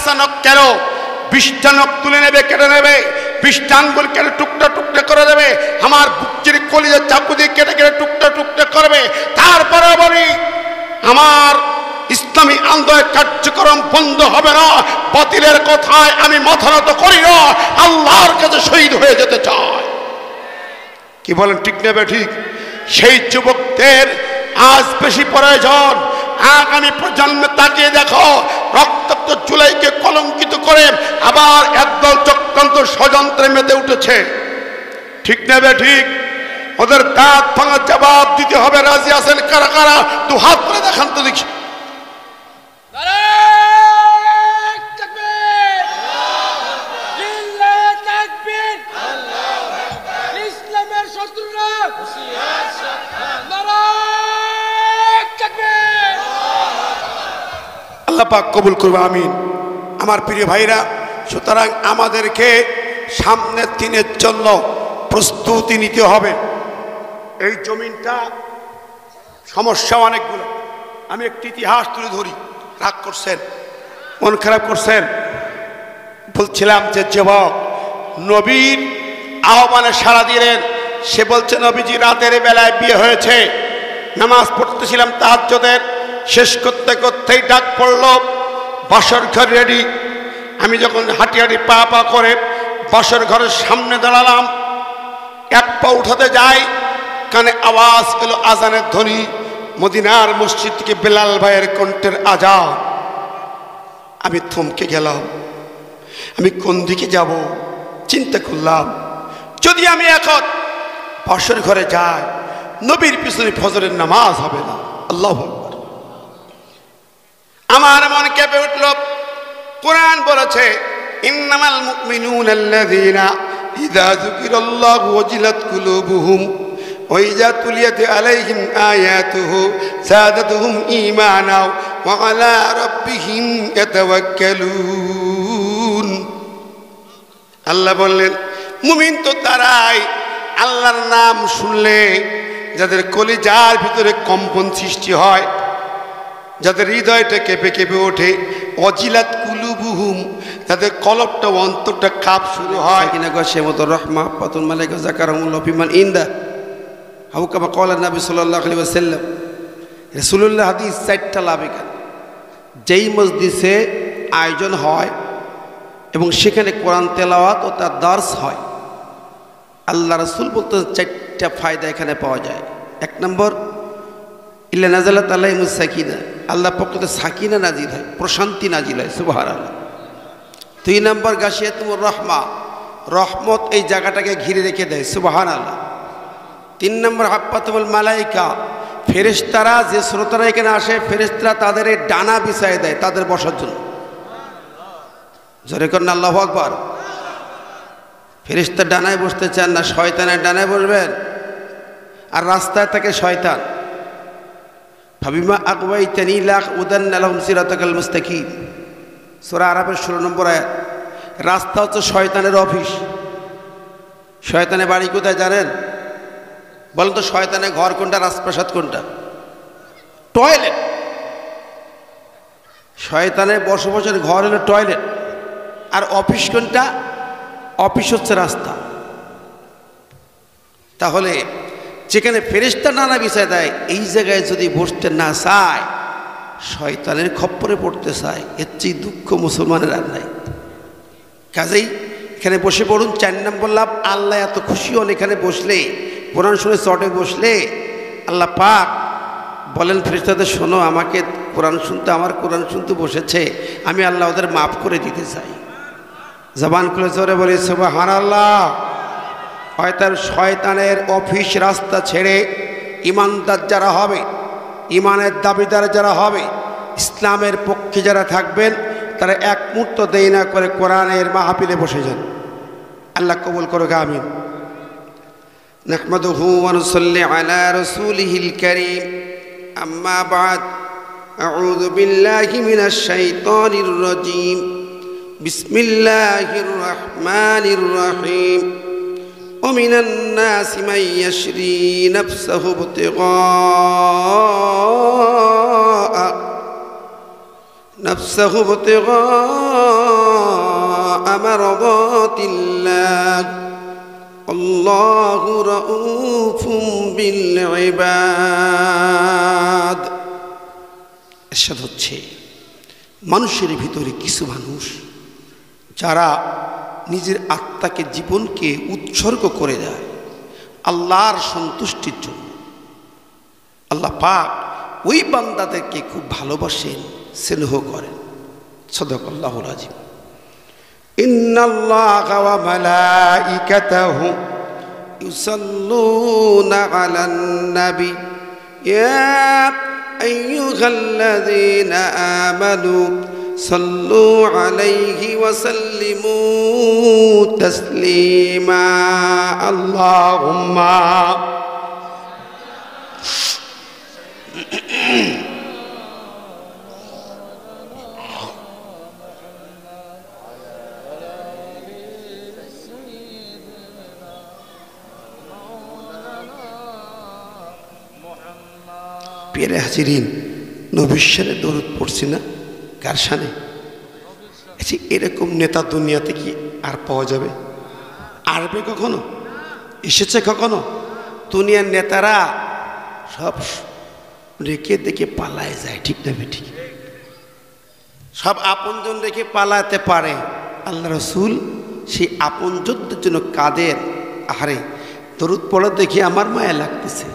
5টা নখ কেন, 20টা নখ তুলে নেবে, কেটে নেবে, 20টা আঙ্গুল কেটে টুকটা টুকটা করে দেবে, আমার বুকের কলিজা চাকু দিয়ে কেটে কেটে টুকটা টুকটা করবে। তারপরে বলি আমার ইসলামী আন্দোলনের কার্যক্রম বন্ধ হবে না। বাতিলের কথায় আমি মাথা নত করি না, আল্লাহর কাছে শহীদ হয়ে যেতে চাই। কি বলেন, ঠিক নেবে? ঠিক। সেই যুবকদের আজ বেশি প্রয়োজন। আগামী প্রজন্মে তাকিয়ে দেখো, রক্তাক্ত জুলাইকে কলঙ্কিত করে আবার একদল চক্রান্ত ষড়যন্ত্রে মেতে উঠেছে। ঠিক নেবে? ঠিক। ওদের দাঁত ভাঙা জবাব দিতে হবে। রাজি আছেন কারা কারা? দু হাত করে দেখান তো দেখি। আল্লাহ পাক কবুল করবে, আমিন। আমার প্রিয় ভাইরা, সুতরাং আমাদেরকে সামনের দিনের জন্য প্রস্তুতি নিতে হবে। এই জমিনটা সমস্যা অনেকগুলো। আমি একটি ইতিহাস তুলে ধরি। রাগ করছেন, মন খারাপ করছেন? বলছিলাম যে যুবক নবীর আহ্বানে সাড়া দিলেন। সে বলছে নবীজি রাতের বেলায় বিয়ে হয়েছে, নামাজ পড়তেছিলাম তাহাজ্জুদের, শেষ করতে করতেই ডাক পড়ল, বাসর ঘর রেডি। আমি যখন হাঁটি হাঁটি পা পা করে বাসর ঘরের সামনে দাঁড়ালাম, এক পা উঠাতে যাই, কানে আওয়াজ এলো আজানের ধ্বনি। মদিনার মসজিদ থেকে বেলাল ভাইয়ের কণ্ঠের আজান। আমি থমকে গেলাম। আমি কোন দিকে যাব চিন্তা করলাম। যদি আমি এখন বাসর ঘরে যাই, নবীর পিছনে ফজরের নামাজ হবে না। আল্লাহু আকবার। আমার মন কেঁপে উঠল। কোরআন বলেছে, ইন্নামাল মুমিনুনা আল্লাযীনা ইযা যুকিরাল্লাহু ওয়াজিলাত কুলুবুহুম ওয়া ইযা তুলিয়াত আলাইহিম আয়াতুহু যাদাতুহুম ঈমানা ওয়া আলা রাব্বিহিম ইয়াতাওয়াক্কালুন। আল্লাহ বললেন, মুমিন তো তারাই আল্লাহর নাম শুনলে যাদের কলিজার ভিতরে কম্পন সৃষ্টি হয়, যাদের হৃদয়টা কেঁপে কেঁপে ওঠে, অজিলাত কুলুবুহুম, যাদের কলবটা অন্তরটা কাঁপ শুরু হয়। কিনা সে মতো রহমা পাতুল মালাইকা যাকারুল্লাহ ফিমান ইনদা হাউ কামা ক্বালা নবী সাল্লাল্লাহু আলাইহি ওয়াসাল্লাম। রাসূলুল্লাহ হাদিস 4টা লাভ এখানে। যেই মসজিদে আয়োজন হয় এবং সেখানে কোরআন তেলাওয়াত ও তার দার্স হয়, আল্লাহ রাসূল বলতে 4টা ফায়দা এখানে পাওয়া যায়। 1 নম্বর, ইল্লা নাযালাত আলাইহিমুস সাকিনা, আল্লাহর পক্ষ থেকে সাকিনা নাজিল হয়, প্রশান্তি নাজিল হয়। সুবহানাল্লাহ। 2 নম্বর, গাশিয়াতুর রহমা, রহমত এই জায়গাটাকে ঘিরে রেখে দেয়। সুবহানাল্লাহ। 3 নম্বর, হাফাতুল মালাইকা, ফেরেশতারা যে শ্রোতারা এখানে আসে, ফেরেশতারা তাদের এই ডানা বিছায় দেয় তাদের বসার জন্য। জোরে করেন আল্লাহু আকবার। ফেরেশতা ডানায় বসতে চান না, শয়তানের ডানায় বসবেন। আর রাস্তায় থাকে শয়তান। ফাবিমা আগওয়াইতানি লাকুদান্না লাহুম সিরাতাকাল মুস্তাকিম, সূরা আরাফের 16 নম্বর আয়াত। রাস্তা হচ্ছে শয়তানের অফিস। শয়তানের বাড়ি কোথায় জানেন? বলেন তো, শয়তানের ঘর কোনটা, রাজপ্রাসাদ কোনটা? টয়লেট। শয়তানের বসবাসের ঘর হলো টয়লেট। আর অফিস কোনটা? অফিস হচ্ছে রাস্তা। তাহলে যেখানে ফেরেশতা নানা বিছায় দেয়, এই জায়গায় যদি বসতে না চায়, শয়তানের খপ্পরে পড়তে চায়, এর চেয়ে দুঃখ মুসলমানের আর নাই। কাজেই এখানে বসে পড়ুন। 4 নম্বর লাভ, আল্লাহ এত খুশি হন এখানে বসলে, কোরআন শুনে চটে বসলে। আল্লাহ পাক বলেন ফেরেশতাদের, শোনো, আমাকে কোরআন শুনতে, আমার কোরআন শুনতে বসেছে, আমি আল্লাহ ওদের মাফ করে দিতে চাই। জবান খুলে জোরে বলি সুবহানাল্লাহ। হয়তো শয়তানের অফিস রাস্তা ছেড়ে ইমানদার যারা হবে, ইমানের দাবিদার যারা হবে, ইসলামের পক্ষে যারা থাকবেন, তারা এক মুহূর্ত দেরি না করে কোরআনের মাহফিলে বসে যান। আল্লাহ কবুল করুক, আমিন। নাহমাদুহু ওয়া নুসাল্লি আলা রাসূলিহিল কারীম, আম্মা বা'দ, আউযু বিল্লাহি মিনাশ শাইতানির রাজীম, বিসমিল্লাহির রহমানির রহিম। ومن الناس من يشري نفسه ابتغاء নাফসাহু ইবতিগা মারদাতিল্লাহ আল্লাহু রাউফুম বিল ইবাদ। এরশাদ হচ্ছে মানুষের ভিতরে কিছু মানুষ যারা নিজের আত্মাকে জীবনকে উৎসর্গ করে দেয় আল্লাহর সন্তুষ্টির জন্য। আল্লাহ পাক ওই বান্দাদেরকে খুব ভালোবাসেন, স্নেহ করেন। সাদাকাল্লাহুল আযীম। ইন্নাল্লাহা ওয়া মালাইকাতাহু ইউসাল্লুনা আলান নবী ইয়া আইয়ুহাল্লাযীনা আমানু সাল্লু আলাইহি ওয়া সাল্লিমু তাসলিমা। আল্লাহুম্মা প্রিয় হাজিরিন, নবীর শানে দরুদ পড়ছি না? কার শানে? আচ্ছা, এরকম নেতা দুনিয়াতে কি আর পাওয়া যাবে? আসবে কখনো? এসেছে কখনো? দুনিয়ার নেতারা সব রেখে দেখে পালায় যায়, ঠিক না ঠিক? সব আপনজন রেখে পালাতে পারে। আল্লাহ রসুল সেই আপনজনদের জন্য কাঁদেন। আরে দরুদ পড়া দেখি আমার মায়া লাগতেছে,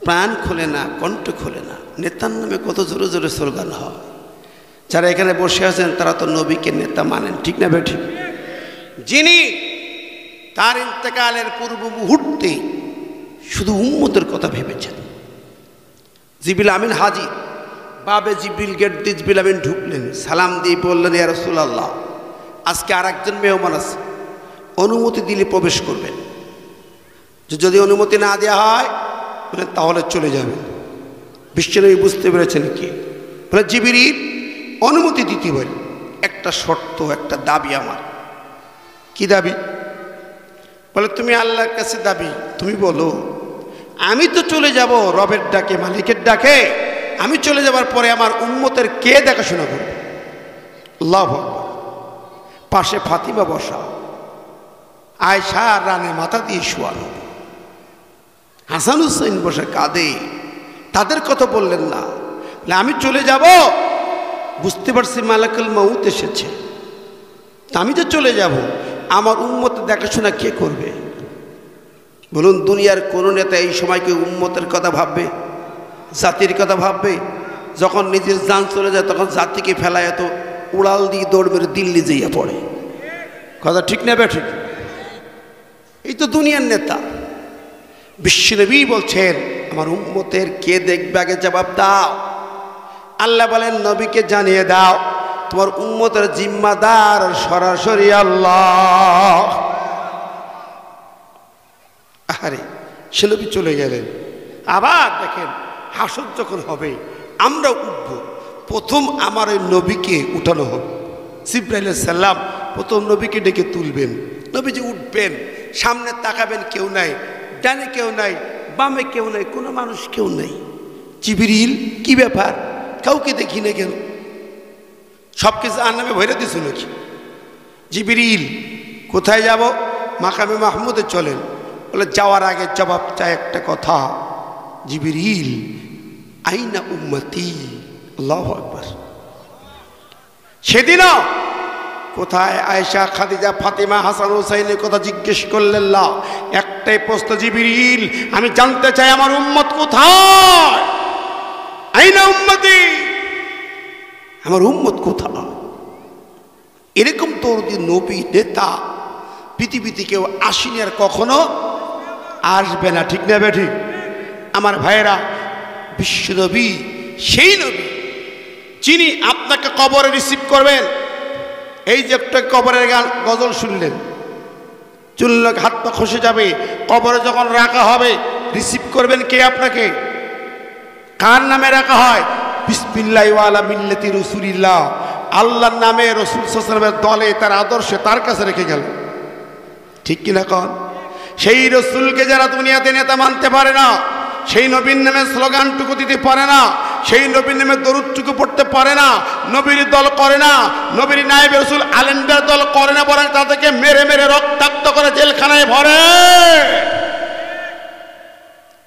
প্রাণ খোলে না, কণ্ঠ খোলে না। নেতার নামে কত জোরে জোরে স্লোগান হয়। যারা এখানে বসে আছেন তারা তো নবীকে নেতা মানেন, ঠিক না বেঠি? যিনি তার ইন্তেকালের পূর্ব মুহূর্তে শুধু উম্মতের কথা ভেবেছেন। জিবরিল আমিন হাজির, বাবে জিবরিল গেট দিয়ে জিবরিল আমিন ঢুকলেন, সালাম দিয়ে বললেন, ইয়া রাসূলুল্লাহ, আজকে আর একজন মেহমান আছে, অনুমতি দিলে প্রবেশ করবেন, যদি অনুমতি না দেওয়া হয় বলে তাহলে চলে যাবেন। বিশ্বনবী বুঝতে পেরেছেন কি? বলে জিবরিল অনুমতি দিতে বলে, একটা শর্ত, একটা দাবি আমার। কি দাবি? বলে তুমি আল্লাহর কাছে দাবি, তুমি বলো আমি তো চলে যাব রবের ডাকে, মালিকের ডাকে। আমি চলে যাবার পরে আমার উম্মতের কে দেখাশোনা করবে? আল্লাহু আকবার। পাশে ফাতিমা বসা, আয়েশা রানে মাথা দিয়ে শোয়ানো, হাসান হুসাইন বসে কাঁদে। তাদের কথা বললেন না, আমি চলে যাব, বুঝতে পারছি মালাকুল মউত এসেছে, আমি তো চলে যাব, আমার উম্মতের দেখাশোনা কে করবে? বলুন, দুনিয়ার কোন নেতা এই সময় কি উম্মতের কথা ভাববে, জাতির কথা ভাববে? যখন নিজের জান চলে যায় তখন জাতিকে ফেলায় এত উড়াল দিয়ে দৌড় মেরে দিল্লি যেয়ে পড়ে। কথা ঠিক না ঠিক? এই তো দুনিয়ার নেতা। বিশ্বনবী বলছেন আমার উম্মতের কে দেখবে, আগে জবাব দাও। আল্লাহ বলেন নবীকে জানিয়ে দাও তোমার উম্মতের জিম্মাদার সরাসরি আল্লাহ। আরে সে নবী চলে গেলেন। আবার দেখেন হাসর যখন হবে আমরা উঠব, প্রথম আমার ওই নবীকে উঠানো হবে। জিবরাইল আলাইহিস সালাম প্রথম নবীকে ডেকে তুলবেন। নবীজি উঠবেন, সামনে তাকাবেন, কেউ নাই, ডানে কেউ নাই, বামে কেউ নাই, কোনো মানুষ কেউ নাই। জিবরিল কি ব্যাপার, কাউকে দেখি না কেন? সব কিছু আর নামে ভরে দিছ নাকি? জিবরিল কোথায় যাব? মাকামে মাহমুদে চলেন। বলে যাওয়ার আগে জবাব চাই একটা কথা, জিবরিল আইনা উম্মতি। আল্লাহু আকবার। সেদিনও কোথায় আয়েশা, খাদিজা, ফাতিমা, হাসান হুসাইনের কথা জিজ্ঞেস করলেন না, একটাই প্রশ্ন, জিবরিল আমি জানতে চাই আমার উম্মত কোথায়? আইনা উম্মতি, আমার উম্মত কোথায়? এরকম তোর নবী নেতা পৃথিবীতে কেউ আসেনি, আর কখনো আসবে না, ঠিক না বেঠি? আমার ভাইয়েরা, বিশ্বনবী সেই নবী যিনি আপনাকে কবরে রিসিভ করবেন। এই যে একটা কবরের গান গজল শুনলেন, চুল হাত পা খসে যাবে, কবরে যখন রাখা হবে রিসিভ করবেন কে আপনাকে? কার নামে রাখা হয়? বিসমিল্লাহ ওয়ালা মিল্লাতি রাসূলিল্লাহ, আল্লাহর নামে, রাসূল সাল্লাল্লাহু আলাইহি ওয়াসাল্লামের দলে, তার আদর্শে, তার কাছে রেখে গেল। ঠিক কিনা কন? সেই রসুলকে যারা দুনিয়াতে নেতা মানতে পারে না, সেই নবীর নামে স্লোগানটুকু দিতে পারে না, সেই নবীর নামে দরুদটুকু পড়তে পারে না, নবীর দল করে না, নবীর নায়েবে রাসূল আলেমদের দল করে না, বরং তাদেরকে মেরে মেরে রক্তাক্ত করে জেলখানায় ভরে।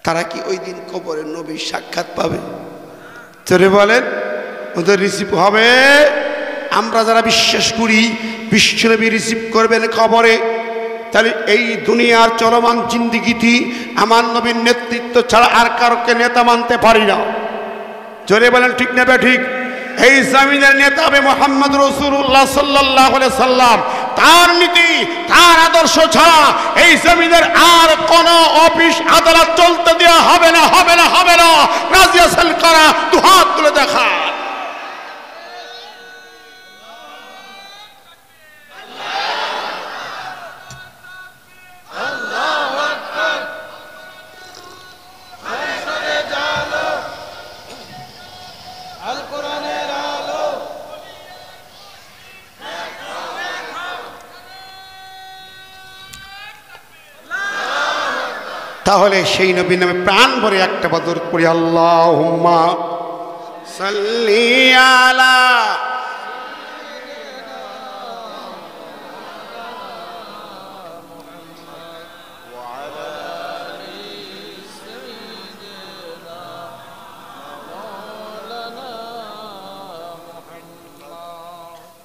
তারা কি ওই দিন কবরে নবীর সাক্ষাৎ পাবে? চলে বলেন, ওদের রিসিভ হবে? আমরা যারা বিশ্বাস করি বিশ্বনবী রিসিভ করবেন কবরে, তাহলে এই দুনিয়ার চলমান জিন্দিগিতে আমার নবীর নেতৃত্ব ছাড়া আর কারোকে নেতা মানতে পারি না। জোরে বলেন ঠিক না ঠিক? এই জমিনের নেতা হবে মুহাম্মদ রাসূলুল্লাহ সাল্লাল্লাহু আলাইহি সাল্লাম। তার নীতি, তার আদর্শ ছাড়া এই জমিনের আর কোন অফিস আদালত চলতে দেওয়া হবে না, হবে না, হবে না। রাজি আছেন কারা? দুহাত তুলে দেখা। তাহলে সেই নবীর নামে প্রাণ ভরে একটা বদর করি, আল্লাহুম্মা সাল্লি আলা।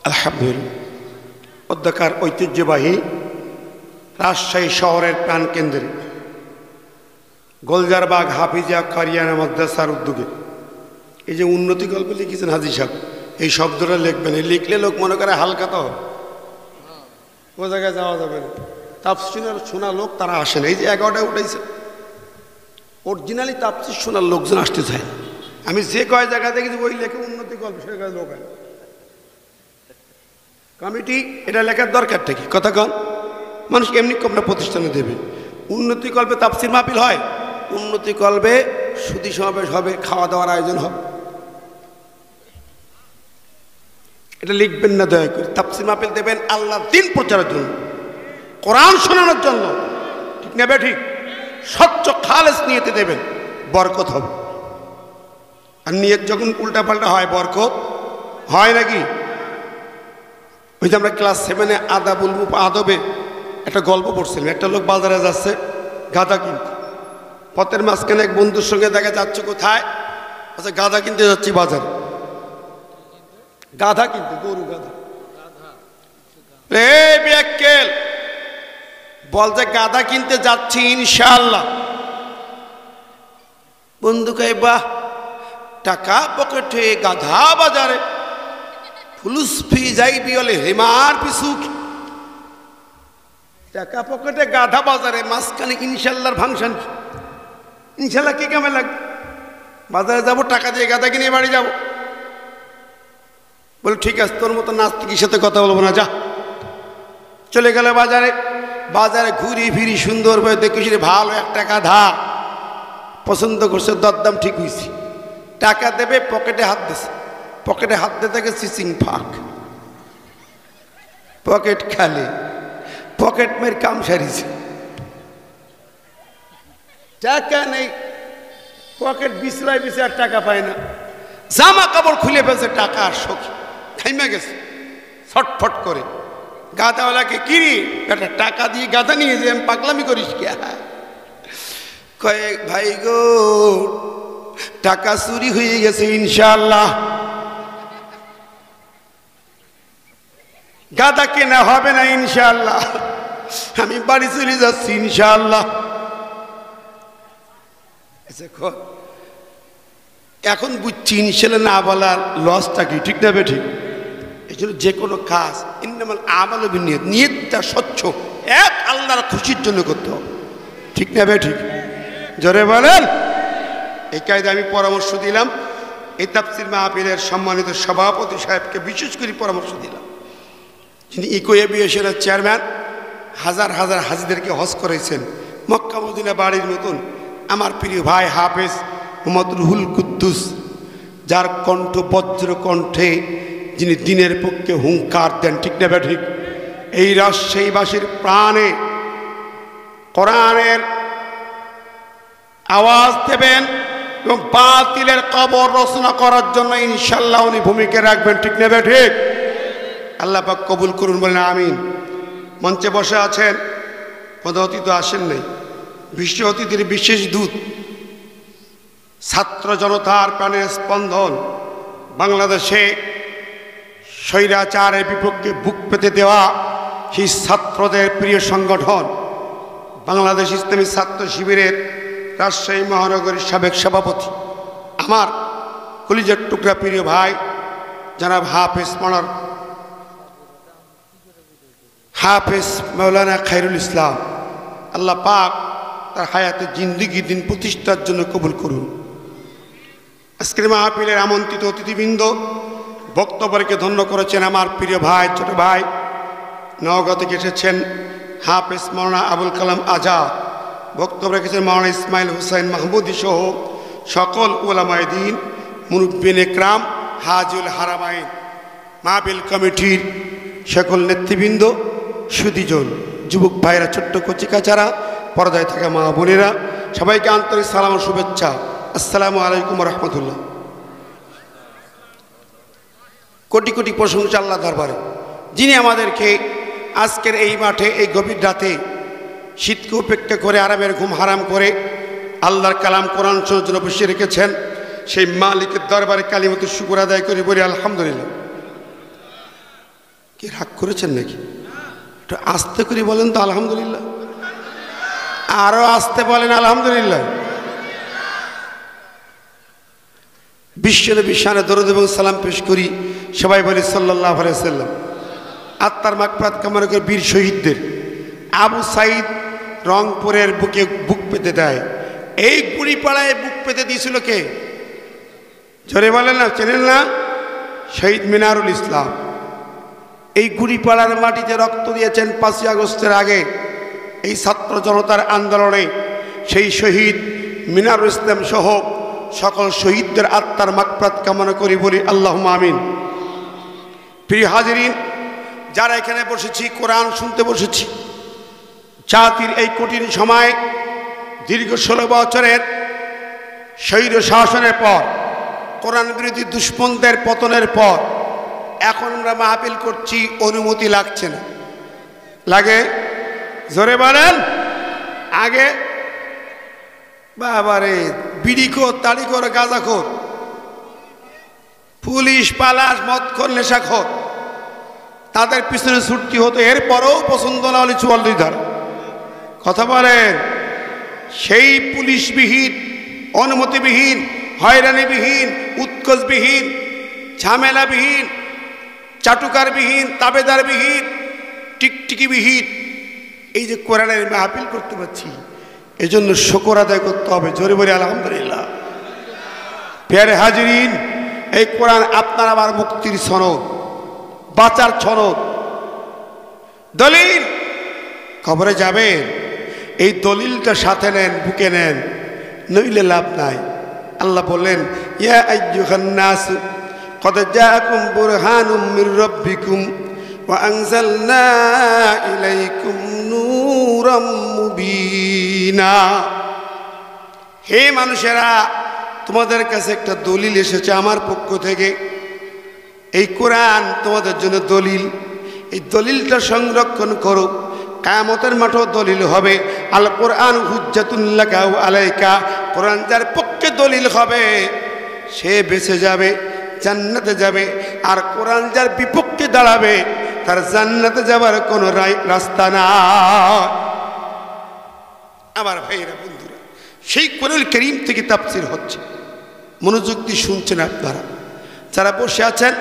আলহামদুলিল্লাহ, অধ্যকার ঐতিহ্যবাহী রাজশাহী শহরের প্রাণকেন্দ্রে গোলজারবাগ হাফিজা কারিয়ানা মাদ্রাসার উদ্যোগে এই যে উন্নতি গল্প লিখেছেন হাজী সাহেব, এই শব্দটা লিখবেন। লিখলে লোক মনে করে হালকা, তো ও জায়গায় যাওয়া যাবে না। তাফসিরের শোনা লোক তারা আসে না। এই যে 11টায় উঠেছে, অরিজিনালি তাফসির শোনার লোকজন আসতে চায়। আমি যে কয় জায়গা দেখেছি ওই লেখে উন্নতি গল্প, সে কয় লোক হয়। কমিটি এটা লেখার দরকারটা কি? কথা কন, মানুষ এমনি কমটা প্রতিষ্ঠানে দেবে। উন্নতি কল্পে তাফসির মাহফিল হয়, উন্নতি কল্পে সুধী সমাবেশ হবে, খাওয়া দাওয়ার আয়োজন হবে। এটা লিখবেন না দয়া করে। তাফসির মাহফিল দেবেন আল্লাহর দ্বীন প্রচারের জন্য, কোরআন শোনানোর জন্য, ঠিক না ঠিক? স্বচ্ছ খালেস নিয়তে দেবেন, বরকত হবে। আর নিয়ত যখন উল্টাপাল্টা হয় বরকত হয় নাকি? ওই যে আমরা ক্লাস 7-এ আদাবুল আদবে একটা গল্প পড়ছিলাম। একটা লোক বাজারে যাচ্ছে গাঁদা কিনতে, পথের মাঝখানে এক বন্ধুর সঙ্গে দেখা যাচ্ছে কোথায়, আচ্ছা গাঁদা কিনতে যাচ্ছি বাজারে। গাধা কিনতে, গরু গাধা। বলছে গাধা কিনতে যাচ্ছি ইনশাআল্লাহ। বন্ধু কয় বাহ, টাকা পকেটে গাধা বাজারে, ফুলুসফি যাইবি হলে হেমার পিছুক। টাকা পকেটে গাধা বাজারে, মাঝখানে ইনশাল্লাহর ফাংশন। ইনশাল্লাহ কি কেমন লাগবে? বাজারে যাবো, টাকা দিয়ে গাধা কিনে বাড়ি যাব। বলে ঠিক আছে, তোর মতো নাস্তিকের সাথে কথা বলবো না, যা। চলে গেল বাজারে। বাজারে ঘুরি ফিরি সুন্দর ভাবে দেখেছি ভালো একটা গাধা পছন্দ করছে, দরদাম ঠিক হয়েছি। টাকা দেবে, পকেটে হাত দিছে। পকেটে হাত দিয়ে থাকে সিসিং ফাঁক, পকেট খালি, পকেট মেয়ের কাম সারিছে। টাকা নেই, পকেট বিছলাই বিছে, আর টাকা পায় না। জামা কাপড় খুলে ফেলছে, টাকা আর সখী থাইমা গেছে ছটফট করে। গাধাওয়ালাকে কিনি একটা টাকা দিয়ে গাধা নিয়ে যে আমি পাগলামি করিস কে? কয়েক ভাই গো, টাকা চুরি হয়ে গেছে ইনশাআল্লাহ, গাধা কেনা হবে না ইনশাআল্লাহ, আমি বাড়ি চলে যাচ্ছি ইনশাআল্লাহ। এখন বুঝছি ইনশাআল্লাহ না বলার লসটা কি, ঠিক না ঠিক? এই জন্য যে কোনো কাজ ইন্নামাল আমালু বিন্নিয়াত, নিয়তটা স্বচ্ছ এক আল্লাহর খুশির জন্য করতে হবে, ঠিক না ঠিক? জোরে বলেন। এই কায়দায় আমি পরামর্শ দিলাম, এই তাফসীর মাহফিলের সম্মানিত সভাপতি সাহেবকে বিশেষ করে পরামর্শ দিলাম, যিনি ইকো এভিয়েশনের চেয়ারম্যান, হাজার হাজার হাজিদেরকে হজ করেছেন মক্কা মদিনা বাড়ির মতন। আমার প্রিয় ভাই হাফেজ মোহাম্মদ রুহুল কুদ্দুস, যার কণ্ঠ বজ্র কণ্ঠে যিনি দিনের পক্ষে হুঙ্কার দেন, ঠিক না ঠিক? এই রাজশাহীবাসীর প্রাণে কোরআনের আওয়াজ দেবেন, এবং বাতিলের কবর রচনা করার জন্য ইনশাল্লাহ উনি ভূমিকা রাখবেন। ঠিক নেবে ঠিক? আল্লাহ পাক কবুল করুন, বলেন আমিন। মঞ্চে বসে আছেন প্রধান অতিথি তো আসেন নাই, বিশ্ব অতিথির বিশেষ দূত, ছাত্র জনতার প্রাণের স্পন্দন, বাংলাদেশে স্বৈরাচারের বিপক্ষে বুক পেতে দেওয়া সেই ছাত্রদের প্রিয় সংগঠন বাংলাদেশ ইসলামী ছাত্র শিবিরের রাজশাহী মহানগরীর সাবেক সভাপতি, আমার কলিজার টুকরা প্রিয় ভাই জনাব হাফেজ মাওলানা খায়রুল ইসলাম, আল্লাহ পাক তার হায়াতে জিন্দিগি দিন প্রতিষ্ঠার জন্য কবুল করুন। আজকের মাহফিলের আমন্ত্রিত অতিথিবৃন্দ, বক্তব্যকে ধন্য করেছেন আমার প্রিয় ভাই, ছোট ভাই, নওগাঁ থেকে এসেছেন হাফেজ মাওলানা আবুল কালাম আজাদ, বক্তব্য রেখেছেন মাওলানা ইসমাইল হুসাইন মাহমুদি সহ সকল উলামায়ে দ্বীন, মুরব্বিন একরাম, হাজুল হারামাইন, মাহফিল কমিটির সকল নেতৃবৃন্দ, সুধীজন, যুবক ভাইরা, ছোট্ট কচিকাচারা, পর্দায় থাকা মা বোনেরা, সবাইকে আন্তরিক সালাম ও শুভেচ্ছা। আসসালামু আলাইকুম রহমতুল্লাহ। কোটি কোটি প্রশংসা আল্লাহ দরবারে, যিনি আমাদেরকে আজকের এই মাঠে এই গভীর রাতে শীতকে উপেক্ষা করে আরামের ঘুম হারাম করে আল্লাহর কালাম কোরআন শোনার জন্য বসিয়ে রেখেছেন। সেই মালিকের দরবারে কালিমত শুকর আদায় করে বলি আলহামদুলিল্লাহ। কি রাগ করেছেন নাকি? একটু আস্তে করে বলেন তো আলহামদুলিল্লাহ, আরো আস্তে বলেন আলহামদুলিল্লাহ। বিশ্বনবী শানে দরুদ এবং সালাম পেশ করি, সবাই বলি সাল্লাল্লাহু আলাইহি ওয়াসাল্লাম। আত্মার মাগফিরাত কামনা করে বীর শহীদদের। আবু সাইদ রংপুরের বুকে বুক পেতে দেয়, এই গুড়িপাড়ায় বুক পেতে দিয়েছিল কে? জোরে বলেন না, চেনেন না? শহীদ মিনারুল ইসলাম। এই গুড়িপাড়ার মাটিতে রক্ত দিয়েছেন 5ই আগস্টের আগে এই ছাত্র জনতার আন্দোলনে। সেই শহীদ মিনারুল ইসলাম সহ সকল শহীদদের আত্মার মাগফিরাত কামনা করি, বলি আল্লাহুম্মা আমিন। প্রিয় হাজিরিন, যারা এখানে বসেছি, কোরআন শুনতে বসেছি, জাতির এই কঠিন সময় দীর্ঘ 16 বছরের স্বৈর শাসনের পর, কোরআন বিরোধী দুশ্মনদের পতনের পর এখন আমরা মাহফিল করছি, অনুমতি লাগছে না। লাগে? জোরে বলেন। আগে বাবারে বিড়িখোর, তাড়িখোর, গাঁজাখোর, পুলিশ, পালাশ, মদখোর, নেশাখোর, তাদের পিছনে ছুটতি হতো, এরপরও পছন্দ না হলে 44 ধারা। কথা বলেন। সেই পুলিশবিহীন, অনুমতিবিহীন, হয়রানিবিহীন, উৎকোচবিহীন, ঝামেলাবিহীন, চাটুকারবিহীন, তাবেদারবিহীন, টিকটিকিবিহীন এই যে কোরআনের মাহফিল করতে পারছি, এই জন্য শুকর আদায় করতে হবে। জোরে বলি আলহামদুলিল্লাহ। প্রিয় হাজিরিন, এই কোরআন আপনার আমার মুক্তির সনদ, বাঁচার সনদ, দলিল। খবরে যাবেন, এই দলিলটা সাথে নেন, বুকে নেন, নইলে লাভ নাই। আল্লাহ বললেন, ইয়া আইয়ুহান নাস কদ জাআকুম বুরহানুম মির রাব্বিকুম ওয়া আনজালনা ইলাইকুম নূরাম মুবিনা। হে মানুষেরা, তোমাদের কাছে একটা দলিল এসেছে আমার পক্ষ থেকে। এই কোরআন তোমাদের জন্য দলিল। এই দলিলটা সংরক্ষণ করো, কিয়ামতের মাঠেও দলিল হবে। আল কোরআন হুজ্জাতুন লাকা ওয়া আলাইকা। কোরআন যার পক্ষে দলিল হবে সে বেঁচে যাবে, জান্নাতে যাবে। আর কোরআন যার বিপক্ষে দাঁড়াবে তার জান্নাতে যাবার কোনো রাস্তা না। আমার ভাইয়েরা, বন্ধুরা, সেই কোরআনুল কারীম থেকে তাফসীর হচ্ছে, মনোযোগ দিয়ে শুনছেন আপনারা। যারা বসে আছেন,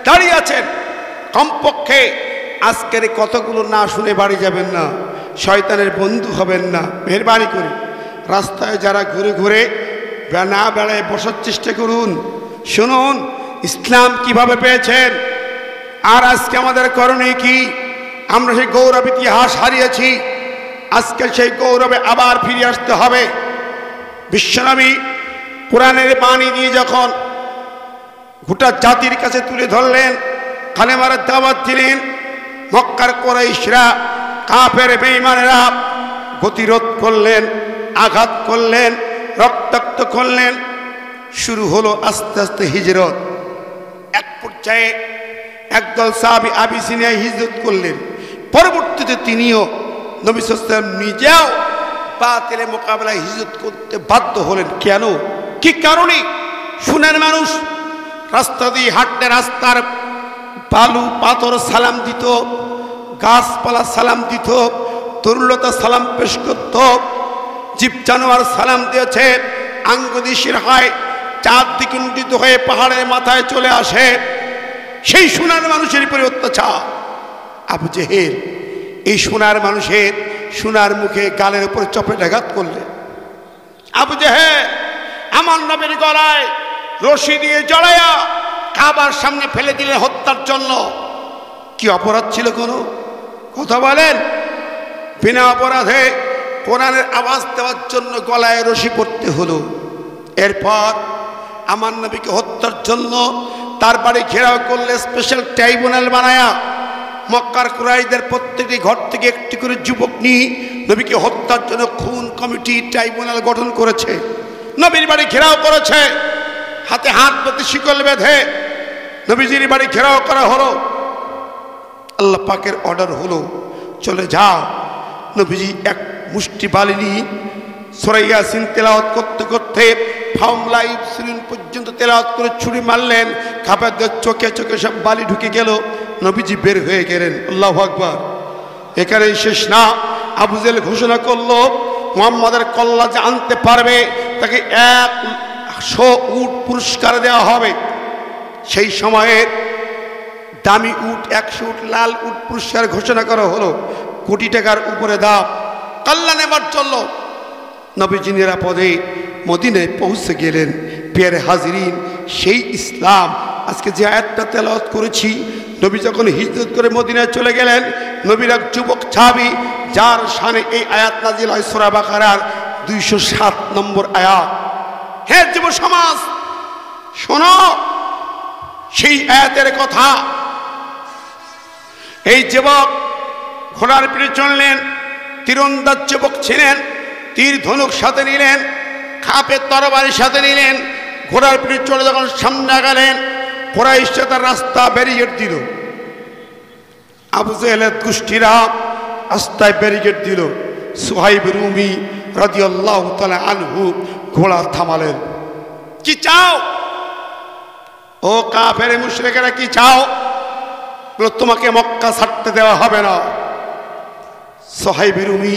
দাঁড়িয়ে আছেন, কমপক্ষে আজকের কতগুলো না শুনে বাড়ি যাবেন না, শয়তানের বন্ধু হবেন না। মেহরবানি করে রাস্তায় যারা ঘুরে ঘুরে না বেড়ায় বসার চেষ্টা করুন, শুনুন ইসলাম কিভাবে পেয়েছেন, আর আজকে আমাদের করণীয় কি। আমরা সেই গৌরব ইতিহাস হারিয়েছি, আজকে সেই গৌরবে আবার ফিরে আসতে হবে। বিশ্বনবী কোরআনের বাণী দিয়ে যখন গোটা জাতির কাছে তুলে ধরলেন, কালেমার দাওয়াত দিলেন, মক্কার কুরাইশরা, কাফের বেঈমানেরা গতিরোধ করলেন, আঘাত করলেন, রক্তাক্ত করলেন। শুরু হলো আস্তে আস্তে হিজরত। এক পর্যায়ে একদল সাহাবী আবিসিনিয়ায় হিজরত করলেন। পরবর্তীতে তিনিও নবী সাল্লাল্লাহু আলাইহি ওয়াসাল্লাম নিজেও বাতিলের মোকাবেলায় হিজরত করতে বাধ্য হলেন। কেন, কি কারণে? সুনার মানুষ রাস্তা দিয়ে হাঁটতে রাস্তার বালু পাথর সালাম দিত, গাছপালা সালাম দিত, তরুলতা সালাম পেশ করত, জীব জানোয়ার সালাম দিয়েছে, আঙ্গুদিশির হয়, চাঁদ দ্বিগুণিত হয়ে পাহাড়ের মাথায় চলে আসে। সেই সোনার মানুষের উপরে অত্যাচার। আবু জেহেল এই সোনার মানুষের সোনার মুখে গালের উপরে চপেটাঘাত করলেন। আবু জেহেল আমার নবীর গলায় রশি দিয়ে জড়াইয়া কাবার সামনে ফেলে দিলেন হত্যার জন্য। কি অপরাধ ছিল? কোনো কথা বলেন? বিনা অপরাধে কোরআনের আওয়াজ দেওয়ার জন্য গলায় রশি পড়তে হলো। এরপর আমার নবীকে হত্যার জন্য তার বাড়ি ঘেরাও করলে স্পেশাল ট্রাইব্যুনাল বানায়া মক্কার কুরাইশদের প্রত্যেকটি ঘর থেকে একটি করে যুবক নিয়ে নবীকে হত্যার জন্য খুন কমিটি ট্রাইব্যুনাল গঠন করেছে। নবীর বাড়ি ঘেরাও করেছে, হাতে হাত পেতে শিকল বেঁধে নবীজির বাড়ি ঘেরাও করা হলো। আল্লাহ পাকের অর্ডার হলো, চলে যাও। নবীজি এক মুষ্টি বালি নিয়ে সূরা ইয়াসিন তেলাওয়াত করতে করতে ফাউমলা ইবসিরিন পর্যন্ত তেলাওয়াত করে ছুরি মারলেন। কাফেরদের চোখে চোখে সব বালি ঢুকে গেল। নবীজি বের হয়ে গেলেন। আল্লাহু আকবার। এখানেই শেষ না। আবু জেহেল ঘোষণা করলো মুহাম্মাদের কল্লা যে আনতে পারবে তাকে 100 উট পুরস্কার দেওয়া হবে। সেই সময়ে দামি উট 100 উট লাল উট পুরস্কার ঘোষণা করা হলো। কোটি টাকার উপরে দাম। কল্লা নেবার জন্য নবীজি নিরাপদে মদিনায় পৌঁছে গেলেন। প্রিয় হাজিরিন, সেই ইসলাম আজকে যে আয়াতটা তেলাওয়াত করেছি, নবী যখন হিজরত করে মদিনায় চলে গেলেন, নবীর এক যুবক সাহাবী যার শানে এই আয়াত নাজিল হয় সূরা বাকারার 207 নম্বর আয়াত। হে যুব সমাজ, শোনো সেই আয়াতের কথা। এই যুবক ঘোড়ার পিঠে চললেন, তীরন্দাজ যুবক ছিলেন, তীর ধনুক সাথে নিলেন, খাপের তরবারির সাথে নিলেন। ঘোড়ার পিঠে চলে যখন সামনে গেলেন, কুরাইশরা তার রাস্তা ব্যারিকেড দিল। আবু জেহেলের গোষ্ঠীরা রাস্তায় ব্যারিকেড দিল। সুহাইব রুমি রাদিয়াল্লাহু তাআলা আনহু ঘোড়া থামালেন। কি চাও? ও কাফের মুশরিকেরা, কি চাও? বলো, তোমাকে মক্কা ছাড়তে দেওয়া হবে না। সুহাইব রুমি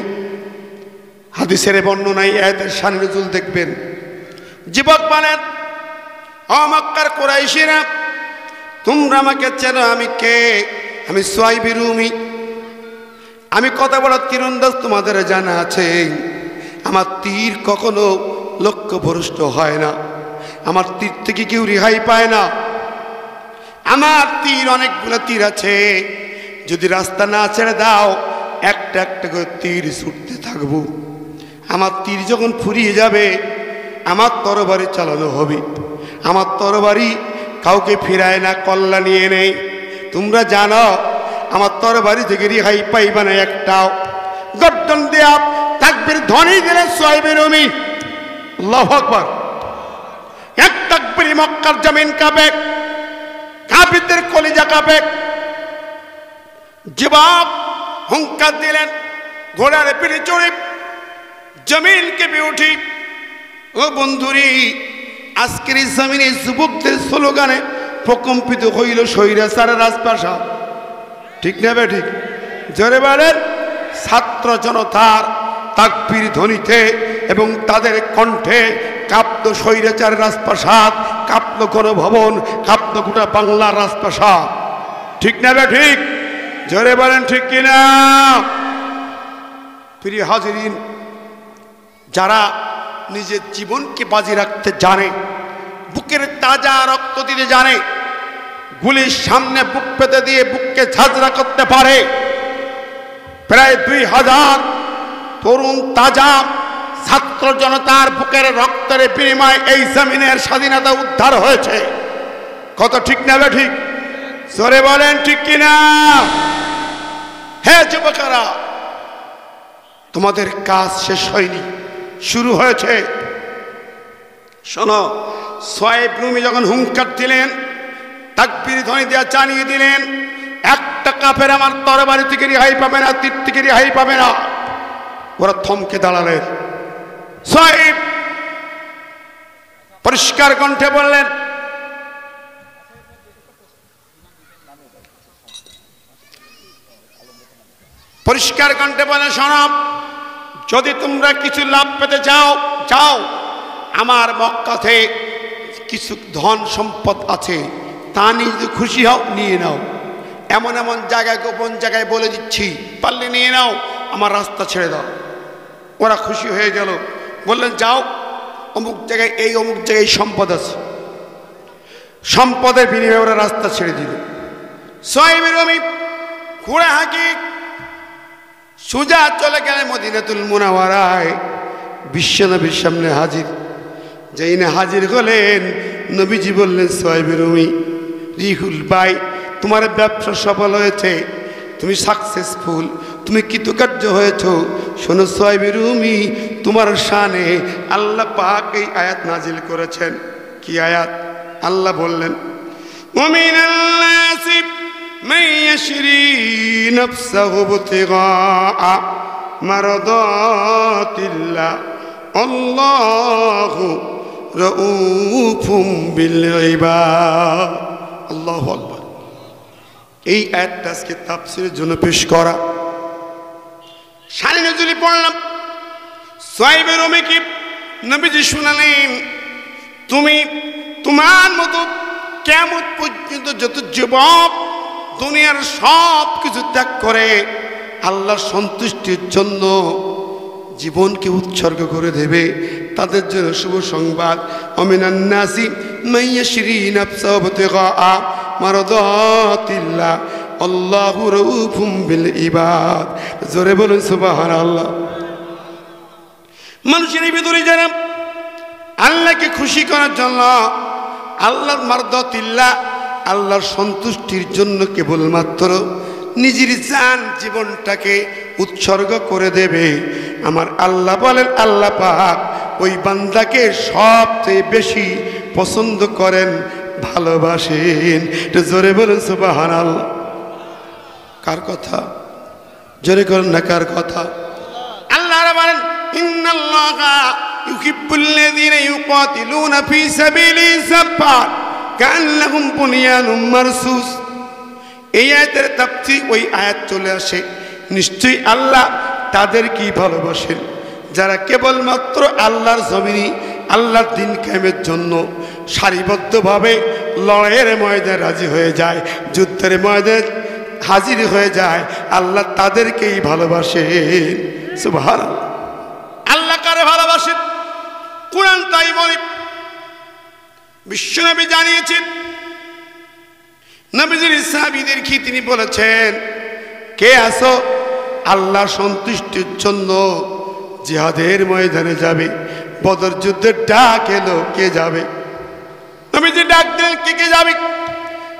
হাদিসের বর্ণনায় আয়াতের শান নজুল দেখবেন। যুবক বলেন, ও মক্কার কুরাইশিরা, তোমরা আমাকে চেনো, আমি কে? আমি সুহাইব রুমি। আমি কত বড় তীরন্দাজ তোমাদের জানা আছে। আমার তীর কখনো লক্ষ্যভ্রষ্ট হয় না। আমার তীর থেকে কেউ রেহাই পায় না। আমার তীর অনেকগুলো তীর আছে। যদি রাস্তা না ছেড়ে দাও, একটা একটা করে তীর ছুটতে থাকবো। আমার তীর যখন ফুরিয়ে যাবে, আমার তরবারি চালানো হবে। আমার তরবারি কাউকে ফিরায় না, কল্লা নিয়ে নেই। তোমরা জানো আমার তরবারি থেকে রেহাই পাইবা না একটাও। গর্জন দেয়া তাকবীর ধ্বনি দিলেন সুহাইব রুমি। আল্লাহু আকবার। এক তাকবীরে মক্কার জমিন কাঁপে, কাফিরদের কলিজা কাঁপে। যুবক হুঙ্কার দিলেন, ঘোড়ার পিঠে চড়ে জমিন কেঁপে উঠি। ও বন্ধুরি, আজকের এই জমিনে যুবকদের স্লোগানে প্রকম্পিত হইল স্বৈরাচারের রাজপ্রাসাদ। ঠিক না বে ঠিক? জোরে বলেন। ছাত্র জনতার তাকবীর ধ্বনিতে এবং তাদের কণ্ঠে কাঁপল স্বৈরাচারের রাজপ্রাসাদ, কাঁপল গণভবন, কাঁপল গোটা বাংলার রাজপ্রাসাদ। ঠিক না বে ঠিক? জোরে বলেন ঠিক কিনা? প্রিয় হাজিরিন, যারা নিজের জীবনকে বাজি রাখতে জানে, বুকের তাজা রক্ত দিতে জানে, গুলির সামনে বুক পেতে দিয়ে বুককে ঝাঁঝরা করতে পারে, প্রায় 2000 তরুণ তাজা ছাত্র জনতার বুকের রক্তের বিনিময়ে এই জমিনের স্বাধীনতা উদ্ধার হয়েছে। কত ঠিক না ঠিক? জোরে বলেন ঠিক কিনা? হে যুবকেরা, তোমাদের কাজ শেষ হয়নি, শুরু হয়েছে। শোনো, সোয়াইব রুমি যখন হুঙ্কার দিলেন, তাকবীর ধ্বনি দিয়ে জানিয়ে দিলেন, একটা কাফের আমার তরবারি থেকে রেহাই পাবে না, তীর থেকে রেহাই পাবে না। ওরা থমকে দাঁড়ালেন। সোয়াইব পরিষ্কার কণ্ঠে বললেন, পরিষ্কার কণ্ঠে বলে, শোনো, যদি তোমরা কিছু লাভ পেতে চাও যাও, আমার মক্কাতে কিছু ধন সম্পদ আছে, তা নিয়ে যদি খুশি হও নিয়ে নাও। এমন এমন জায়গায়, গোপন জায়গায় বলে দিচ্ছি, পারলে নিয়ে নাও, আমার রাস্তা ছেড়ে দাও। ওরা খুশি হয়ে গেল, বললেন যাও, অমুক জায়গায় এই অমুক জায়গায় সম্পদ আছে। সম্পদের বিনিময়ে ওরা রাস্তা ছেড়ে দিল। সোয়াইব রুমি ঘুরে হাঁকি সোজা চলে গেলেন মদিনাতুল মুনাওয়ারায়, বিশ্বনবীর সামনে হাজির। যেই না হাজির হলেন, নবীজি বললেন, সোয়াইব রুমি, রিহুল ভাই, তোমার ব্যবসা সফল হয়েছে, তুমি সাকসেসফুল, তুমি কৃতকার্য হয়েছ। শোনো সোয়াইব রুমি, তোমার শানে আল্লাহ পাক এই আয়াত নাজিল করেছেন। কি আয়াত? আল্লাহ বললেন, ওমিনাল নাসি মান ইয়াশরি নাফসাহু ইবতিগা মারদাতিল্লাহ আল্লাহু রাউফুম বিল ইবাদ। আল্লাহু আকবার। এই আয়াতটা আজকে তাফসীরের জন্য পেশ করা। শানে নজুলি পড়লাম। সোয়াইব রুমিকে নবীজি শুনালেন, তুমি তোমার মতো কিয়ামত পর্যন্ত যত যুবক দুনিয়ার সব কিছু ত্যাগ করে আল্লাহর সন্তুষ্টির জন্য জীবনকে উৎসর্গ করে দেবে, তাদের জন্য শুভ সংবাদ। আমিনান নাসি মান ইয়াশরি নাফসাহু ইবতিগা মারদাতিল্লাহ আল্লাহু রাউফুম বিল ইবাদ। জোরে বলুন সুবহানাল্লাহ। মানুষের ভিতরে যারা আল্লাহকে খুশি করার জন্য, আল্লাহর মারদাতিল্লাহ আল্লাহর সন্তুষ্টির জন্য কেবলমাত্র নিজের জান জীবনটাকে উৎসর্গ করে দেবে, আমার আল্লাহ বলেন, আল্লাহ পাক ওই বান্দাকে সবচেয়ে বেশি পছন্দ করেন, ভালোবাসেন। একটু জোরে বলেন সুবহানাল্লাহ। কার কথা? জোরে করেন না, কার কথা? আল্লাহ বলেন, ইন্নাল্লাহা ইউহিব্বুল্লাযীনা ইউকাতিলুনা ফী সাবিলিহি সাফফান কাআন্নাহুম বুনিয়ানুম মারসুস। এই আয়াতের তাফসীর ওই আয়াত চলে আসে, নিশ্চয়ই আল্লাহ তাদেরকেই ভালোবাসেন যারা কেবলমাত্র আল্লাহর জমিনে আল্লাহর দ্বীন কায়েমের জন্য সারিবদ্ধভাবে লড়াইয়ের ময়দানে রাজি হয়ে যায়, যুদ্ধের ময়দানে হাজির হয়ে যায়। আল্লাহ তাদেরকেই ভালোবাসেন। সুবহানাল্লাহ। আল্লাহ কারে ভালোবাসেন? কুরআন তাই বলে। বিশ্বনবী জানিয়েছেন, নবীজির সাহাবীদেরকে তিনি বলেছেন, কে আসো আল্লাহ সন্তুষ্টির জন্য জিহাদের ময়দানে যাবে? বদর যুদ্ধের ডাক এলো, কে যাবে? নবীজি ডাক দিলেন, কে কে যাবে?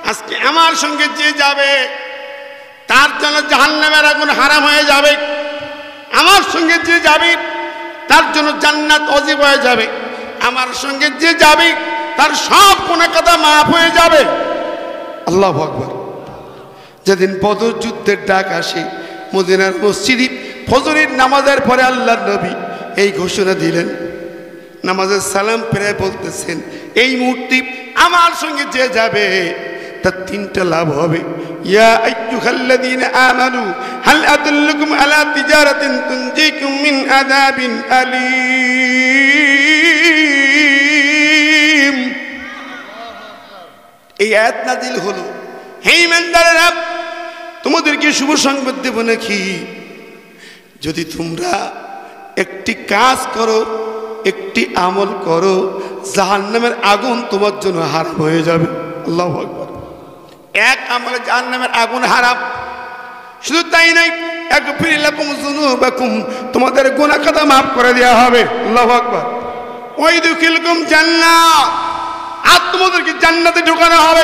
আজকে আমার সঙ্গে যে যাবে তার জন্য জাহান্নামের আগুন হারাম হয়ে যাবে, আমার সঙ্গে যে যাবে তার জন্য জান্নাত ওয়াজিব হয়ে যাবে, আমার সঙ্গে যে যাবে তার সব গুনাহ কাদা মাফ হয়ে যাবে। আল্লাহু আকবার। যেদিন বদর যুদ্ধের ডাক আসে, মদিনার মসজিদে ফজরের নামাজের পরে আল্লাহর নবী এই ঘোষণা দিলেন, নামাজের সালাম ফিরে বলতেছেন, এই মুহূর্তে আমার সঙ্গে যে যাবে তার তিনটা লাভ হবে। ইয়া আইয়ুহাল্লাযীনা আমানু হাল আদুল্লুকুম আলা তিজারাতিন তুনজিকুম মিন আযাবিন আলীম। এই আয়াত নাযিল হলো, হে ঈমানদারেরা, তোমাদেরকে শুভ সংবাদ দেব নাকি, যদি তোমরা একটি কাজ করো, একটি আমল করো, জাহান্নামের আগুন তোমার জন্য হারাম হয়ে যাবে। আল্লাহু আকবার। এক আমলে জাহান্নামের আগুন হারাম। শুধু তাই নাই, ইয়াগফির লাকুম যুনুবাকুম, তোমাদের গুনাহ খাতা মাফ করে দেওয়া হবে। আল্লাহু আকবার। ওয়া ইদখিলকুম জান্নাত, আর তোমাদেরকে জান্নাতে ঢোকানো হবে।